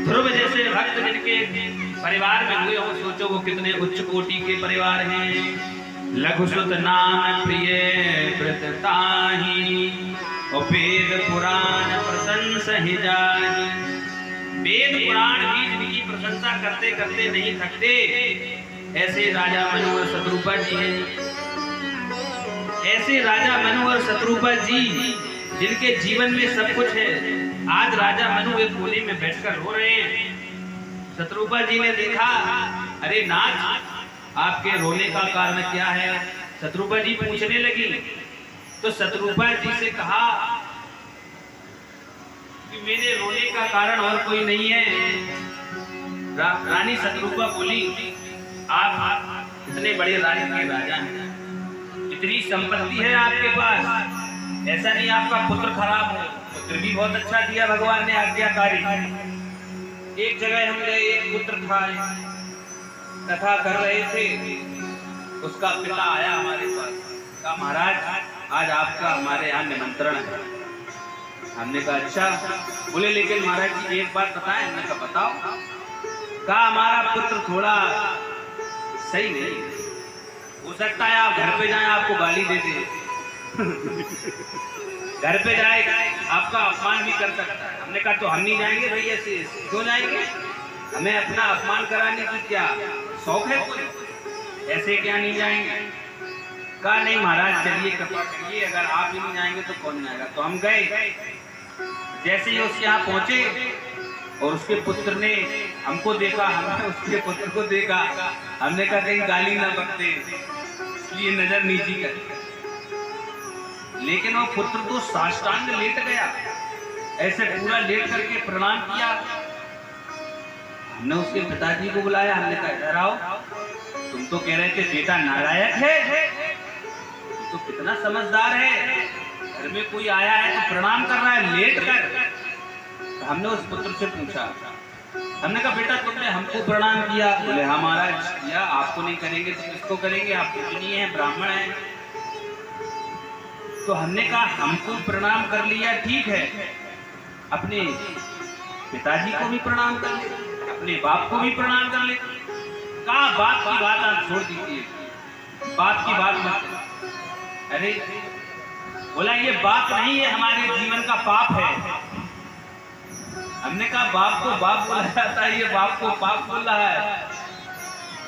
ध्रुव जैसे भक्त जिनके परिवार में हुए हो, सोचो वो कितने उच्च कोटि के परिवार हैं। लघुसुत नाम प्रिय व्रतताहि, और वेद पुराण प्रशंसा ही जाहि। वेद पुराण की जिनकी प्रशंसा करते करते नहीं थकते, ऐसे राजा मनु और शतरूपा जी हैं। ऐसे राजा मनु और शतरूपा जी जिनके जीवन में सब कुछ है। आज राजा मनु एक कोने में बैठकर रो रहे हैं। शतरूपा जी ने देखा, अरे नाथ, आपके रोने का कारण क्या है? शतरूपा जी पूछने लगी। तो शतरूपा जी से कहा कि मेरे रोने का कारण और कोई नहीं है। रानी शतरूपा बोली, आप इतने बड़े राज्य के राजा हैं, इतनी संपत्ति है आपके पास, ऐसा नहीं आपका पुत्र खराब हो। पुत्र भी बहुत अच्छा दिया भगवान ने, आज्ञाकारी। एक जगह हम गए, एक पुत्र था, कथा कर रहे थे, उसका पिता आया हमारे पास, कहा महाराज आज आपका हमारे यहाँ निमंत्रण है। हमने कहा अच्छा। बोले लेकिन महाराज जी एक बात बताएं। हमने कहा बताओ। कहा हमारा पुत्र थोड़ा सही नहीं, हो सकता है आप घर पे जाएं आपको गाली दे दे। घर पे जाए आपका अपमान भी कर सकता है। हमने कहा तो हम नहीं जाएंगे भैया, ऐसे क्यों जाएंगे? हमें अपना अपमान कराने की क्या शौक है? ऐसे क्या नहीं जाएंगे? कहा नहीं महाराज चलिए, कृपा करिए, अगर आप ही नहीं जाएंगे तो कौन जाएगा। तो हम गए। जैसे ही उसके यहाँ पहुंचे और उसके पुत्र ने हमको देखा, हमने उसके पुत्र को देखा, हमने कहा कहीं गाली ना बकते, इसलिए नजर नीची कर। लेकिन वो पुत्र तो साष्टांग लेट गया, ऐसे पूरा लेट करके प्रणाम किया। हमने उसके पिताजी को बुलाया, हमने कहा इधर आओ, तुम तो कह रहे थे बेटा नालायक है, तुम तो कितना समझदार है, घर में कोई आया है तो प्रणाम कर रहा है लेट कर। तो हमने उस पुत्र से पूछा, हमने कहा बेटा तुमने हमको प्रणाम किया? बोले हाँ महाराज किया, आपको नहीं करेंगे तो किसको करेंगे, आप पूजनीय हैं, ब्राह्मण हैं। तो हमने कहा हमको प्रणाम कर लिया ठीक है, अपने पिताजी को भी प्रणाम कर ले, अपने बाप को भी प्रणाम कर ले। कहा बाप की बात आप छोड़ दीजिए, बाप की बात मत। अरे बोला ये बाप नहीं है, हमारे जीवन का पाप है। हमने कहा बाप को बाप बोला जाता है, ये बाप को पाप बोल रहा है।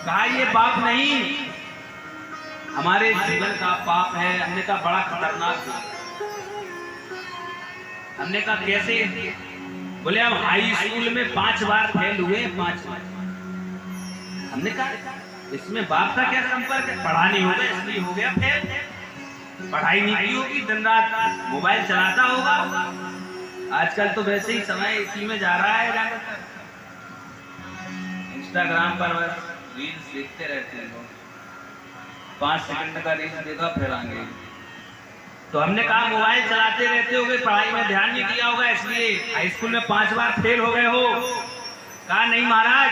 कहा ये बाप नहीं, हमारे जीवन का पाप है। हमने कहा बड़ा खतरनाक है। हमने कहा कैसे? बोले हम हाई स्कूल में 5 बार फेल हुए, 5 बार। हमने कहा इसमें बाप का क्या संपर्क है? पढ़ा नहीं होगा इसलिए हो गया फेल, पढ़ाई नहीं की होगी, दिन रात मोबाइल चलाता होगा। आजकल तो वैसे ही समय इसी में जा रहा है, ज्यादातर इंस्टाग्राम पर बस रील्स देखते रहते हैं लोग, 5 सेकंड का रील्स देखा फिर आगे। तो हमने कहा मोबाइल चलाते रहते होगे, पढ़ाई में ध्यान नहीं दिया होगा, इसलिए हाई स्कूल में 5 बार फेल हो गए हो। कहा नहीं महाराज,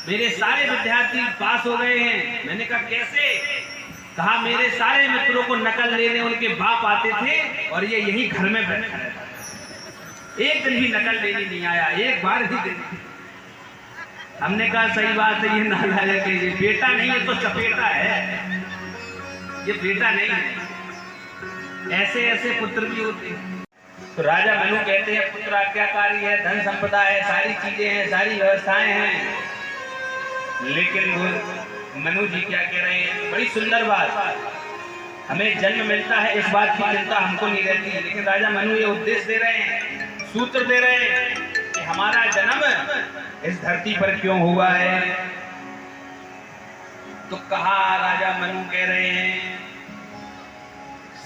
मेरे सारे विद्यार्थी पास हो गए हैं। मैंने कहा कैसे? कहा मेरे सारे मित्रों को नकल लेने उनके बाप आते थे और ये यही घर में बैठा रहता, एक दिन भी नकल लेने नहीं आया, एक बार ही दिन। हमने कहा सही बात है, ये नालायक है, ये बेटा नहीं है तो चपेटा है, ये बेटा नहीं है। ऐसे ऐसे पुत्र भी होते हैं। तो राजा मनु कहते हैं पुत्र आज्ञाकारी है, धन संपदा है, सारी चीजें हैं, सारी व्यवस्थाएं हैं। लेकिन मनु जी क्या कह रहे हैं? बड़ी सुंदर बात, हमें जन्म मिलता है इस बात की चिंता हमको नहीं रहती, लेकिन राजा मनु ये उपदेश दे रहे हैं, सूत्र दे रहे हैं कि हमारा जन्म इस धरती पर क्यों हुआ है। तो कहा राजा मनु कह रहे हैं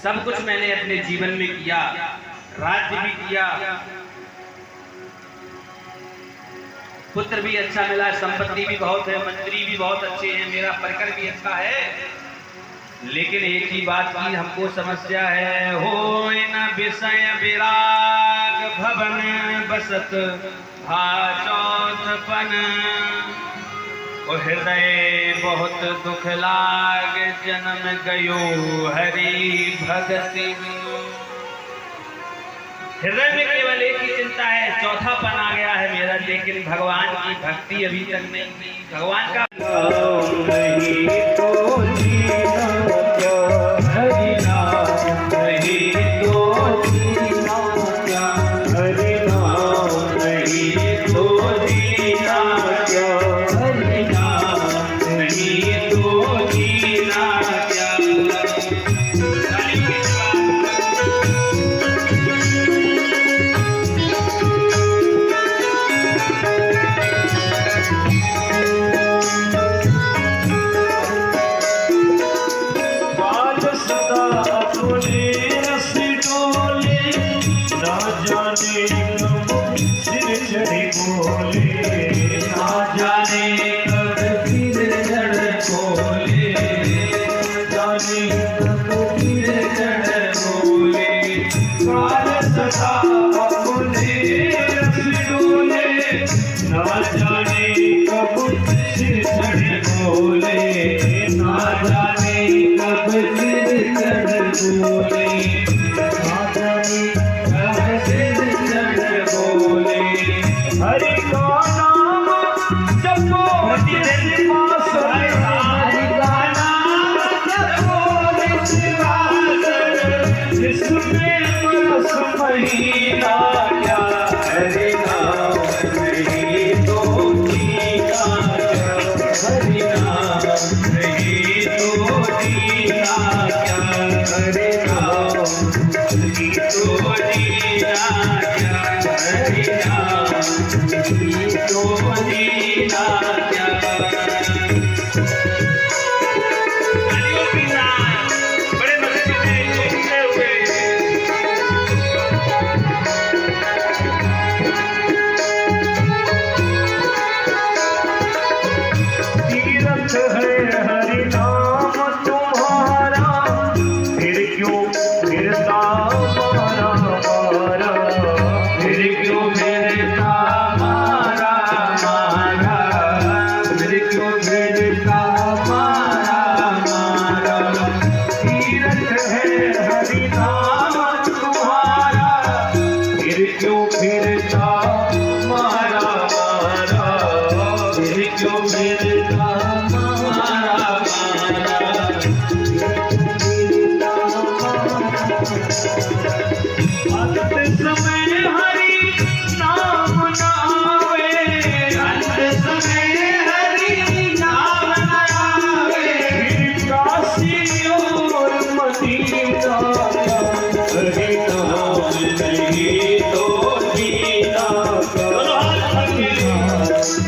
सब कुछ मैंने अपने जीवन में किया, राज्य भी किया, पुत्र भी अच्छा मिला, संपत्ति भी बहुत है, मंत्री भी बहुत अच्छे हैं, मेरा परिकर भी अच्छा है। लेकिन एक ही बात की हमको समस्या है, हो न विषय विराग भवन बसत भाचौथपन, हृदय बहुत दुख लाग जन्म गयो हरि भगति। हृदय में केवल एक ही चिंता है, चौथापन आ गया है मेरा, लेकिन भगवान की भक्ति अभी तक नहीं की। भगवान का नहीं तो जीना क्या, हरि नाम नहीं तो जीना क्या, हरि नाम नहीं तो जीना क्या, हरि नाम नहीं तो जीना क्या। तो जीना क्या, हरि नाम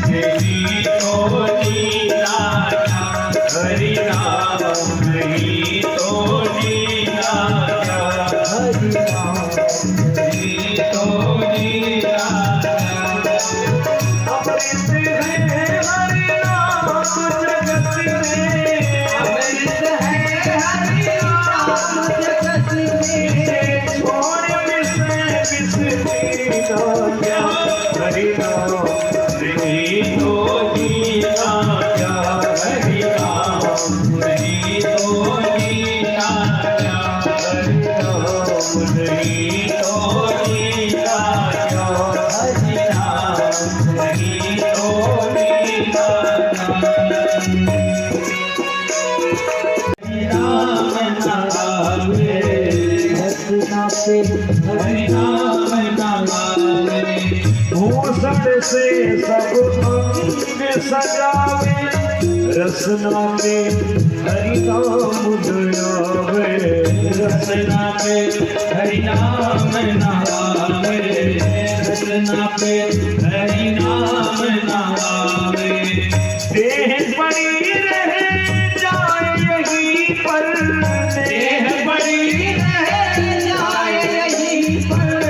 नहीं तो जीना क्या, हरि नाम नहीं तो जीना क्या, हरि नाम नहीं तो जीना क्या। अमृत है हरि नाम जगत में, अमृत है हरि नाम जगत में, छोड़ विष पीना क्या, हरि नाम नहीं तो जीना क्या, हरि नाम नहीं तो जीना क्या, हरि नाम नहीं तो जीना क्या, हरि नाम नहीं तो जीना क्या। हरि नाम नामे भूषण से सब अंग सजावे, रसना में हरि नाम दुलावे, रसना में हरि नाम नामे, रसना पे हरि नाम नामे। देह पड़ी रह जाए यहीं पर, देह पड़ी रह जाए यहीं पर,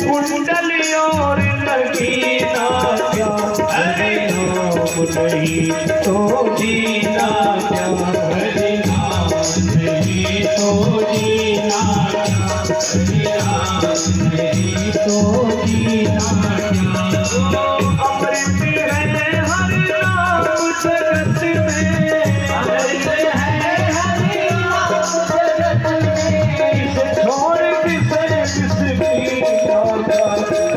कुंडल और लगीना क्या, हरि नाम नहीं तो जीना क्या, हरि नाम नहीं तो जीना क्या, हरि नाम नहीं तो जीना क्या। अमृत है हरि नाम जगत में, अमृत है हरि नाम जगत में, इसे छोड़ किसे किस पीना क्या,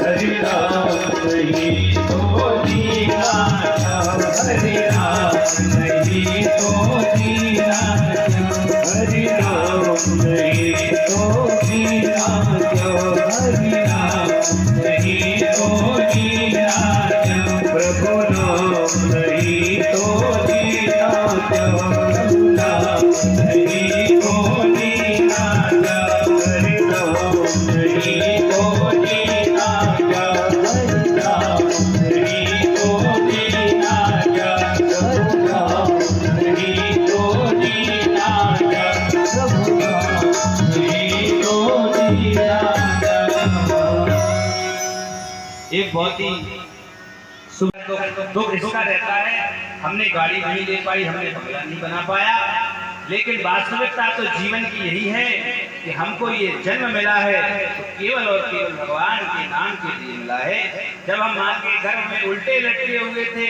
हरि नाम नहीं तो जीना क्या, हरि नाम नहीं तो जीना क्या, हरि नाम नहीं तो जीना क्या, हरि नाम नहीं तो जीना क्या, प्रभु नाम नहीं तो जीना क्या, प्रभु नाम नहीं तो जीना क्या, हरि नाम नहीं तो जीना क्या, हरि नाम नहीं तो जीना क्या, प्रभु नाम नहीं तो जीना क्या, प्रभु नाम नहीं तो जीना क्या। एक बहुत ही दुख इसका रहता है, हमने गाड़ी नहीं ले पाई, हमने बंगला नहीं बना पाया, लेकिन वास्तविकता तो जीवन की यही है कि हमको ये जन्म मिला है तो केवल और केवल भगवान के नाम के लिए मिला है। जब हम मां के गर्भ में उल्टे लटके हुए थे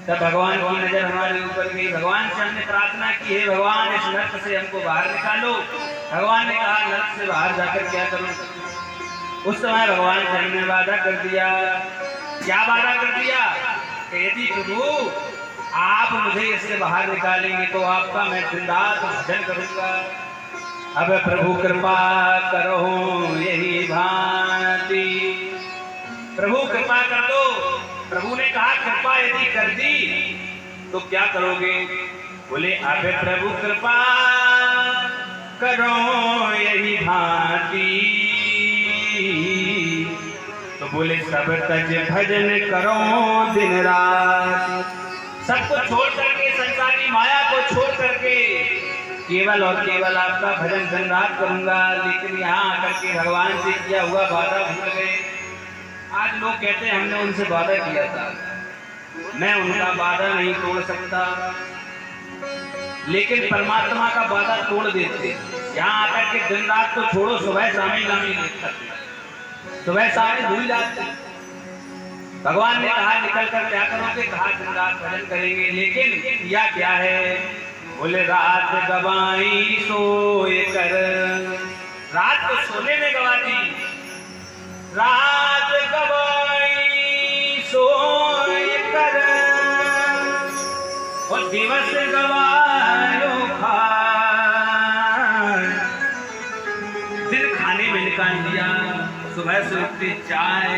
तब भगवान की नजर हमारे ऊपर गई। भगवान से हमने प्रार्थना की, है भगवान इस नर्क से हमको बाहर निकालो। भगवान ने कहा नर्क से बाहर जाकर क्या करूं। उस समय भगवान से हमने वादा कर दिया। क्या वादा कर दिया? यदि प्रभु आप मुझे इससे बाहर निकालेंगे तो आपका मैं दिन रात भजन करूंगा। अब प्रभु कृपा करो यही भांति, प्रभु कृपा कर दो। प्रभु ने कहा कृपा यदि कर दी तो क्या करोगे? बोले अब प्रभु कृपा करो यही भांति, तो बोले सब तज भजन करो दिन रात। सबको छोड़ करके, संसारी माया को छोड़ करके केवल और केवल आपका भजन दिन रात करूंगा। लेकिन यहाँ आकर के भगवान से किया हुआ वादा भूल गए। आज लोग कहते हैं हमने उनसे वादा किया था, मैं उनका वादा नहीं तोड़ सकता, लेकिन परमात्मा का वादा तोड़ देते। यहाँ आकर के दिन रात तो छोड़ो, सुबह शामी गामी करते, सुबह शामी भूल जाते। भगवान ने कहा निकल कर क्या करोगे? कहा दिन रात भजन करेंगे। लेकिन किया क्या है? बोले रात गवाई सोए कर, रात को सोने में गवा दी। रात गवाई सोए कर और दिवस गवायो खाए। दिन खाने में निकाल दिया, सुबह से उठते चाय,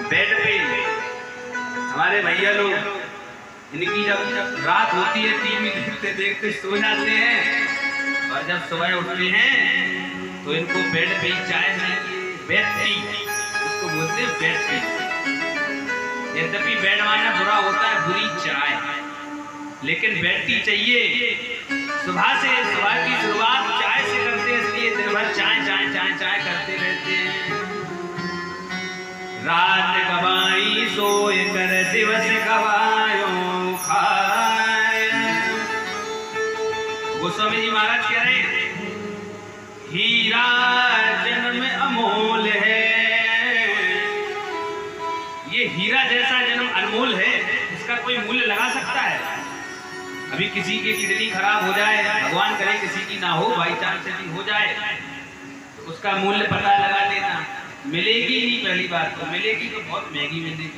बेड पे हमारे भैया लोग, इनकी जब रात होती है टीवी देखते देखते सो जाते हैं, और जब सुबह उठते हैं तो इनको बेड पे चाय चाहिए। बेड टी उसको बोलते हैं, बेड टी। यद्यपि बैठवाना बुरा होता है, बुरी चाय, लेकिन बैठती चाहिए। सुबह की शुरुआत चाय से करते हैं, इसलिए दिन भर चाय चाय चाय चाय करते रहते हैं। रात गवाई सोए कर दिवस गवायो खाए। गोस्वामी जी महाराज कह रहे हैं, हीरा जन्म अमोल है। ये हीरा जैसा जन्म अनमोल है, इसका कोई मूल्य लगा सकता है? अभी किसी की किडनी खराब हो जाए, भगवान करे किसी की ना हो, बाई चांस से भी हो जाए, तो उसका मूल्य पता लगा लेना। मिलेगी नहीं, पहली बात तो मिलेगी तो बहुत महंगी मिलेगी।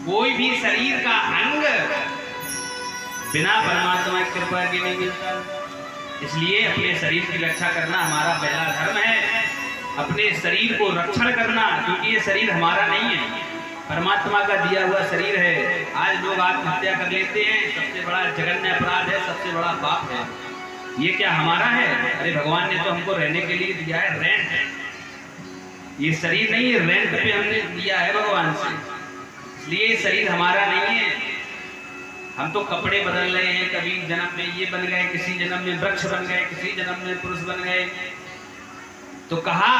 कोई भी शरीर का अंग बिना परमात्मा की कृपा के नहीं मिलता। इसलिए अपने शरीर की रक्षा करना हमारा पहला धर्म है। अपने शरीर को रक्षण करना, क्योंकि ये शरीर हमारा नहीं है, परमात्मा का दिया हुआ शरीर है। आज लोग आत्महत्या कर लेते हैं, सबसे बड़ा जघन्य अपराध है, सबसे बड़ा पाप है। ये क्या हमारा है? अरे भगवान ने तो हमको रहने के लिए दिया है, रेंट है। ये शरीर नहीं है, रेंट पे हमने दिया है भगवान से, इसलिए शरीर हमारा नहीं है। हम तो कपड़े बदल रहे हैं, कभी जन्म में ये बन गए, किसी जन्म में वृक्ष बन गए, किसी जन्म में पुरुष बन गए। तो कहा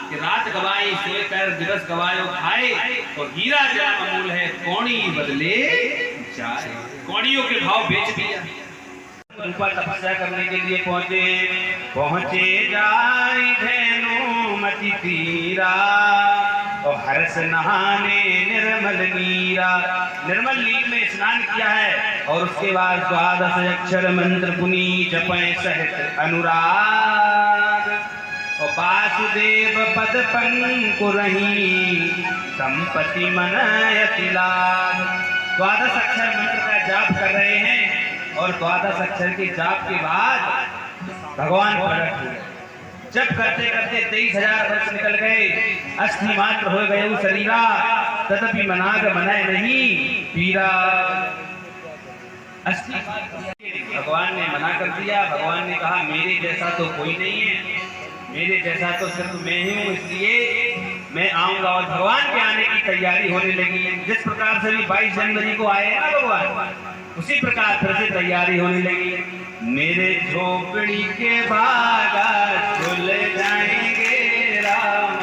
कि रात गवाई सोए कर दिवस गवायो खाए, और हीरा जन्म अमूल है कौड़ी बदले जाए। कौड़ियों के भाव बेच दिया। ऊपर तपस्या करने के लिए पहुंचे जाए धेनु मति तीरा, और हर्ष नहाने निर्मल नीरा। निर्मल नीर में स्नान किया है, और उसके बाद 12 अक्षर मंत्र पुनी जपै सहित अनुराग, और वासुदेव पद पंकुरहि संपत्ति मनयति लाभ। 12 अक्षर मंत्र का जाप कर रहे हैं, और 12 अक्षर के जाप के बाद भगवान प्रकट हुए। जब करते करते 23,000 वर्ष निकल गए, अस्थि मात्र हो गए शरीरा, तथापि मनाग मनाए नहीं पीरा। अस्थि भगवान ने मना कर दिया। भगवान ने कहा मेरे जैसा तो कोई नहीं है, मेरे जैसा तो सिर्फ मैं ही हूँ, इसलिए मैं आऊंगा। और भगवान के आने की तैयारी होने लगी। जिस प्रकार से भी 22 जनवरी को आए ना भगवान, उसी प्रकार फिर से तैयारी होने लगी। मेरे झोपड़ी के बागा खुल जाएंगे राम,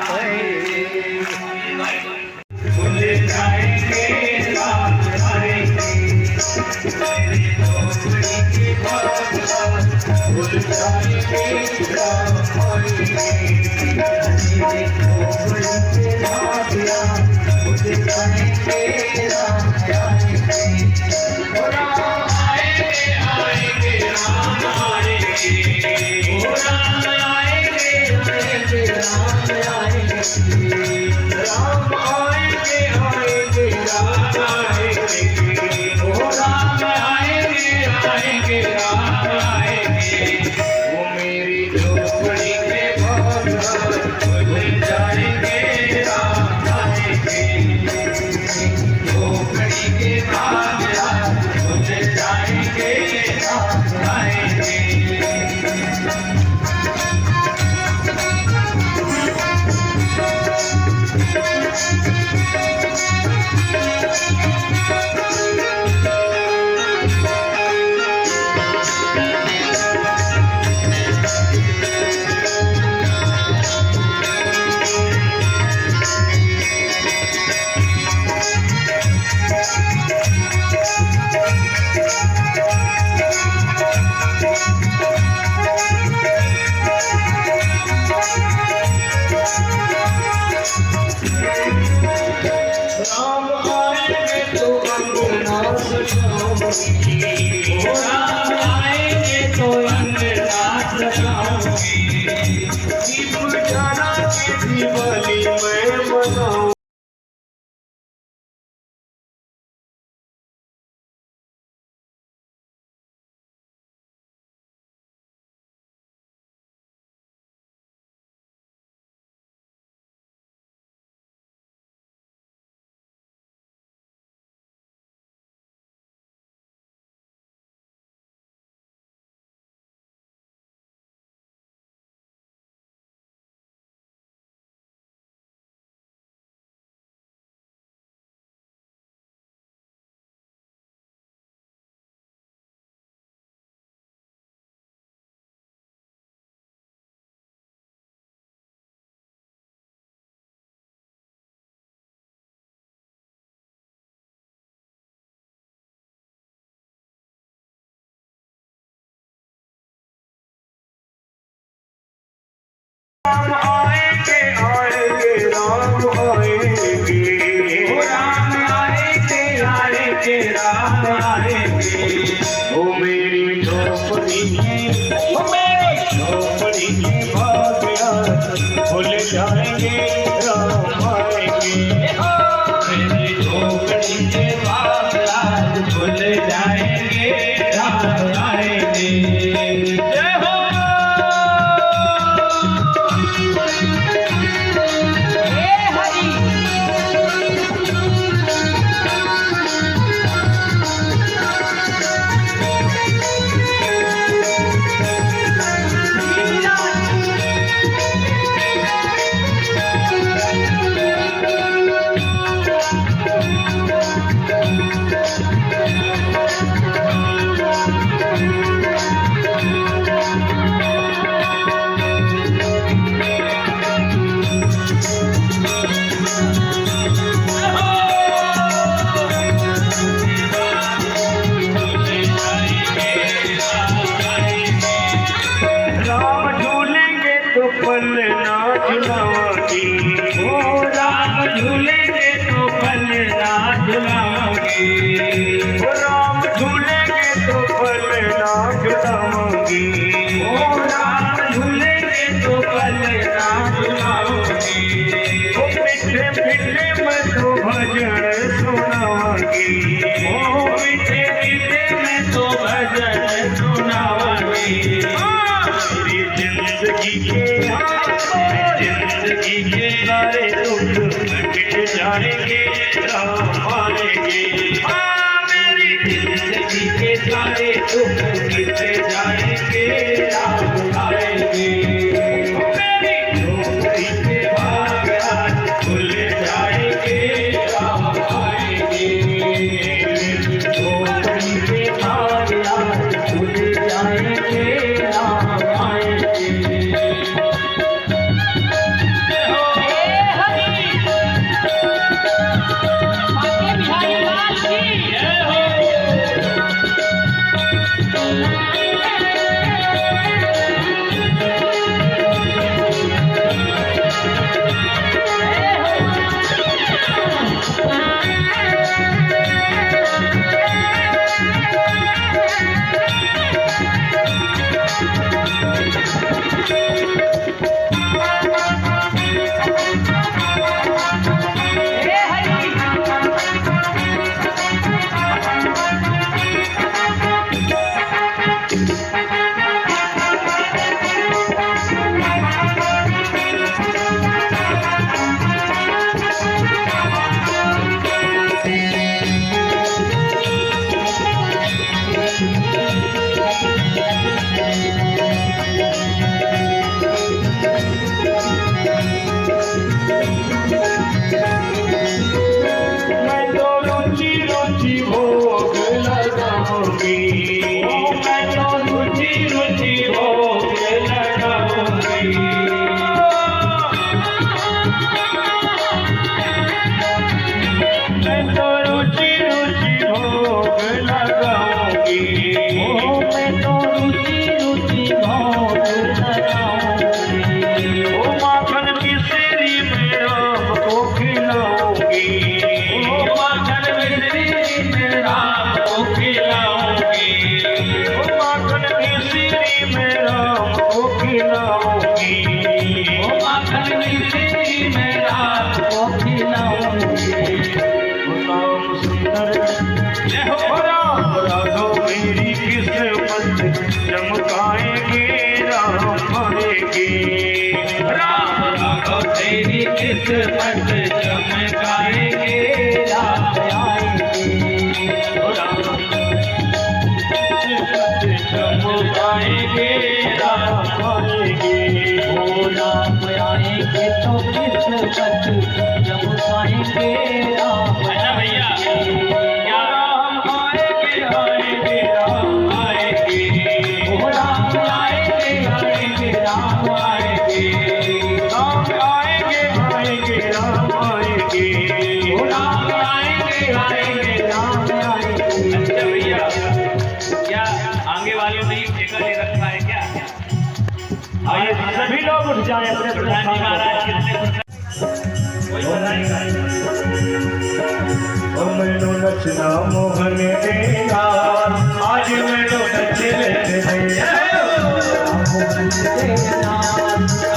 खुल जाएंगे राम आएंगे। मेरे झोपड़ी के बागा खुल जाएंगे राम आएंगे। मेरे झोपड़ी के बागा खुल जाएंगे राम आएंगे। राम आएंगे आएंगे राम आएंगे, ओ राम आएंगे आएंगे राम आएंगे। ओ मेरी झोपड़ी में भाग्य भूल जाएंगे राम आएंगे। मेरी झोपड़ी के बाग आज भूल जाएंगे राम आएंगे। जय हो। राम झूलेंगे तो पलना झुलाओगी, ओ राम झूलेंगे तो पलना झुलाओगी। ओ राम झूलेंगे तो पलना झुलाओगी। ओ राम झूलेंगे तो पलना झुलाओगी। ओ मीठे मीठे मैं तो भजन सुनाऊंगी। ओ मीठे मीठे मैं तो भजन सुनाऊंगी। जिंदगी के सारे दुख मिट जाएंगे राम आएंगे। मेरी जिंदगी के सारे दुख मिट जाएंगे राम आएंगे। मेरी झोपड़ी के भाग आज खुल जाएंगे राम आएंगे। झोपड़ी के भाग आज खुल जाएंगे राम आएंगे। किस्मत चमकाएंगे राम आएंगे। चमकाएंगे राम आएंगे। ओ राम आएंगे तो किस्मत चमकाएंगे राम भैया राम आएंगे आएंगे राम आएंगे। ओ राम आएंगे आएंगे राम आएंगे। राम आएंगे आएंगे राम आएंगे। ओ राम आएंगे आएंगे राम आएंगे। अच्छा भैया क्या आगे वालों ने ये ठेका ले रखा है क्या? आइए सभी लोग उठ जाएं अपने प्रधान जी महाराज कितने कोई बताएगा मैनू नचना मोहन देगा आज मैनू नचले दे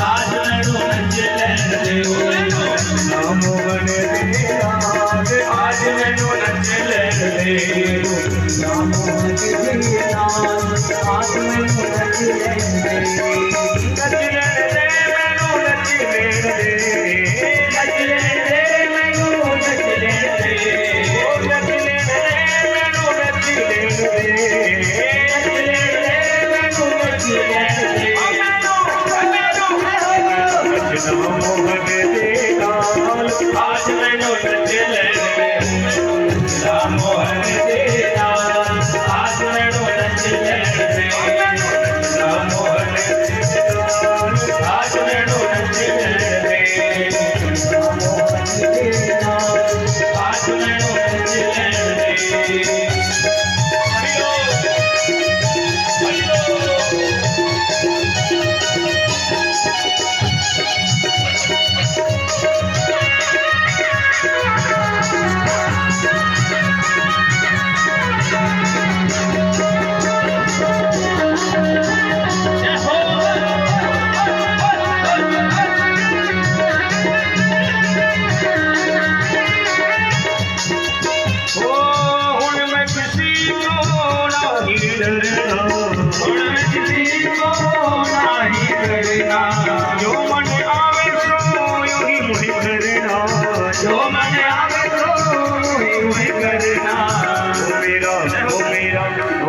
आज मैनू नचले दे नचना मोहन देगा आज मैनू नचले दे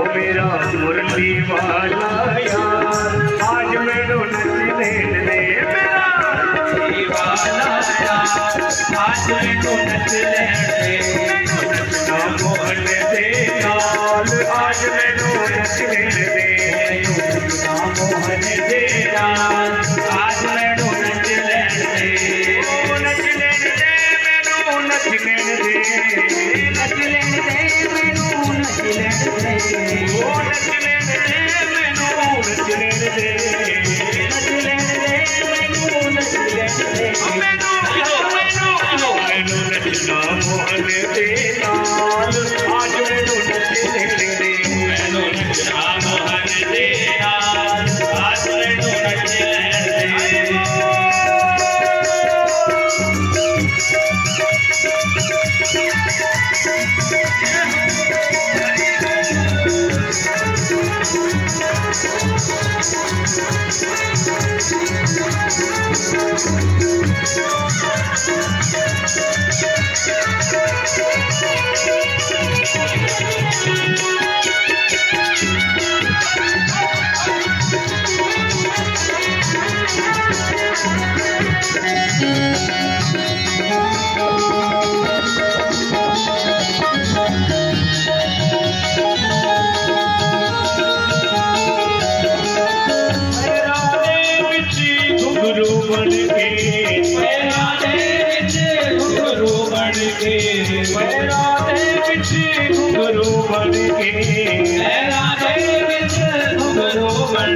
मुरली वाला यार आज मैनू नचले दे दीवाना यार आज मैनू नचले दे नचना मोहन दे नाल आज मैनू नचले दे मोहन दे नाल आज मैनू नचले दे नचले दे मैनू नचले दे नचले दे मैनू नचले दे नचले दे मैनू नचले दे नचले दे मैनू नचले दे मैनू नचना मोहन दे नाल आज मैनू नचले दे मैनू नचना मोहन दे नाल आज मैनू नचले दे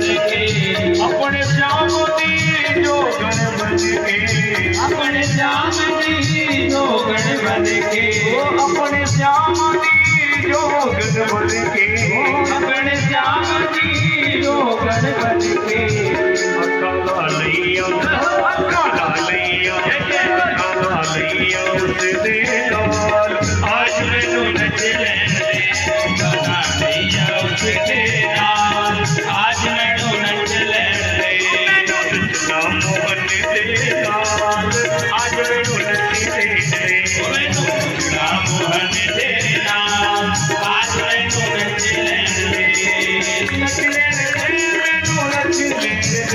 अपने श्याम दी जोगन बन के अपने श्याम जी जोगण बन के अपने श्याम दी जोगन बन के अपने श्याम जी जोगण बन के अकाला लैया उस दे नाल आज मैनू नचले दे गाना लैया उस दे नाल आज मैनू नचले दे नचना मोहन दे नाल आज मैनू नचले दे मैनू नचना मोहन दे नाल आज मैनू नचले दे नचले दे मैनू नचले दे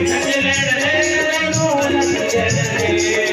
नचले दे मैनू नचले दे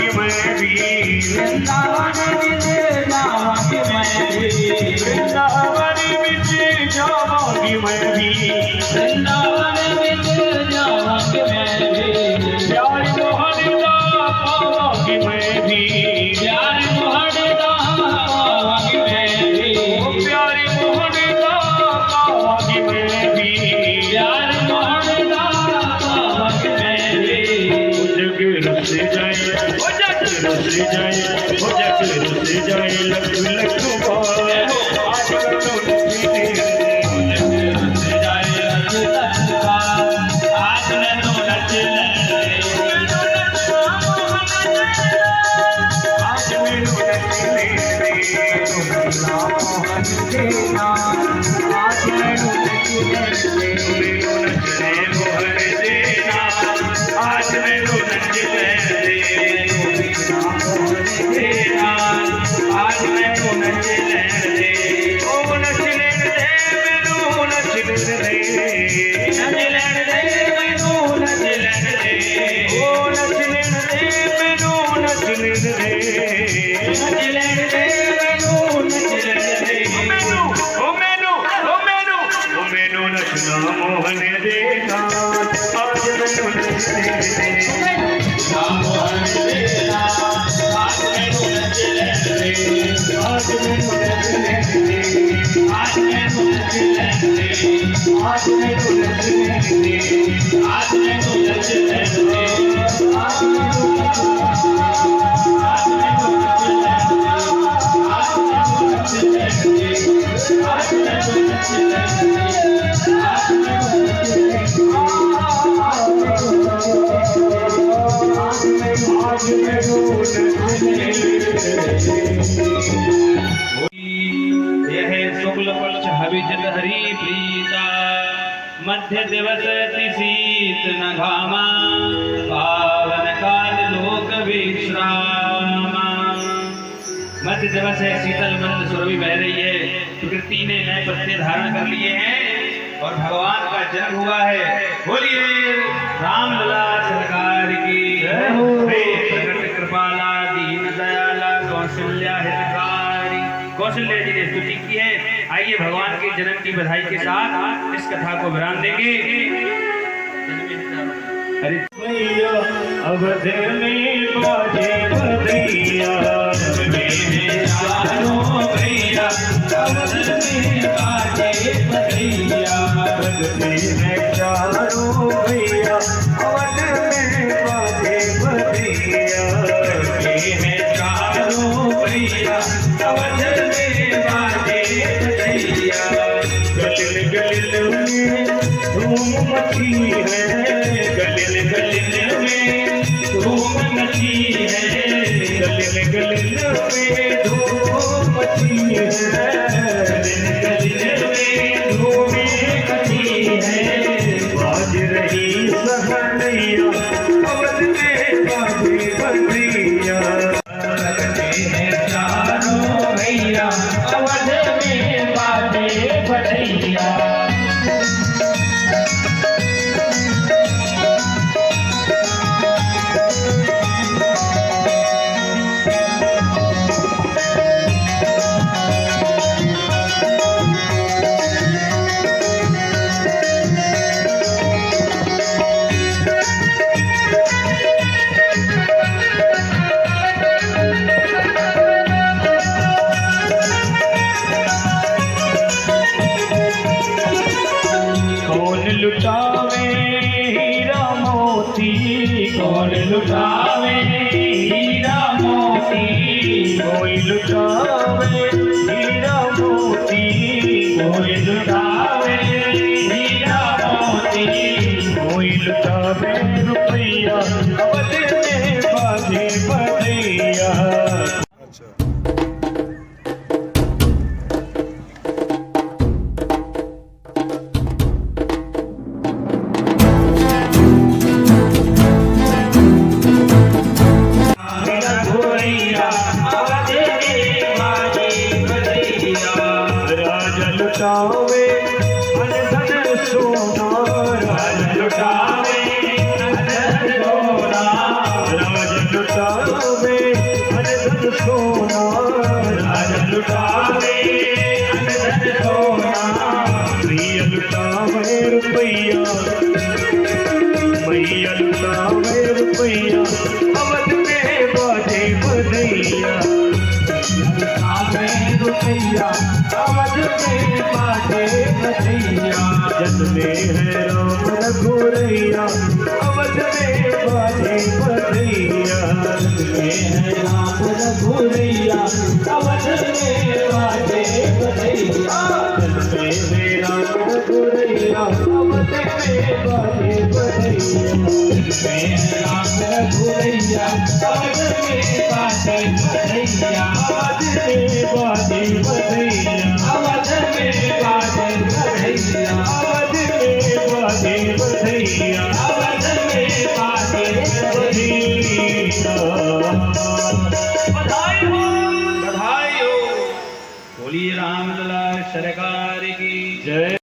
जाऊंगी मैं भी, वृंदावन बिच जावांगी मैं भी, वृंदावन बिच जाऊंगी मैं भी, वृंदावन बिच जावांगी मैं भी, प्यार मोहन दा पावांगी मैं भी, प्यार मोहन दा पावांगी मैं भी, प्यार मोहन दा पावांगी मैं भी, प्यार मोहन दा पावांगी मैं भी। जग रुस जाए, ओ जग रुस जाए, ओ जग रुस जाए, लख लख बार आज मोहन देना आज मैनू यह शुक्ल पक्ष हविजत हरि प्रीता मध्य दिवस शीत न घामा पावन काल लोक विश्रामा। मध्य दिवस है, शीतल मंद सुरभि बह रही है, प्रकृति ने नए पत्ते धारण कर लिए हैं और भगवान का जन्म हुआ है। बोलिए रामलला सरकार की जय हो। प्रकट कृपाला दीन दयाला कौशल्या हितकारी। कौशल्या जी ने स्तुति की है। आइए भगवान के जन्म की बधाई के साथ इस कथा को विराम देंगे। अरे भैया अवध में बाजे बधैया, भैया अवध में बाजे बधैया, में चारों भैया अवध में बाजे बधैया, चारों भैया अवध में बाजे बधैया। गलिल गलिल में धूम मची है, गलिल गलिल में धूम मची है, गलिल गलिल में धूम मची है, गलिल गलिल में धूम मची है। बाज रही सहनैया अवध में बाजे बधैया, चारों भैया अवध में बाजे बधैया। लुटावे हीरा मोती, कौन लुटावे हीरा मोती, कोई लुटावे हीरा मोती, कोई लुटावे हीरा मोती, कोई लुटावे रुपया अवध में बाजे बधैया। राजा लुटावे लुटावे अनधन सोना, राजा लुटावे अनधन सोना, मैया लुटावे रुपया, मैया लुटावे रुपया, अवध में बाजे बधैया, लुटावे रुपया, अवध में बाजे बधैया, जन्मे है राम रघुरैया, अवध में बाजे बधैया, जन्मे है राम रघुरैया, अवध में बाजे बधैया, जन्मे है राम रघुरैया, अवध में बाजे बधैया, जन्मे है राम रघुरैया, अवध में बाजे बधैया, अवध में बाजे बधैया, अवध में बाजे बधैया, अवध में बाजे बधैया, अवध में बाजे बधैया। बधाई हो, बधाई हो। बोलिए रामलला सरकार की जय।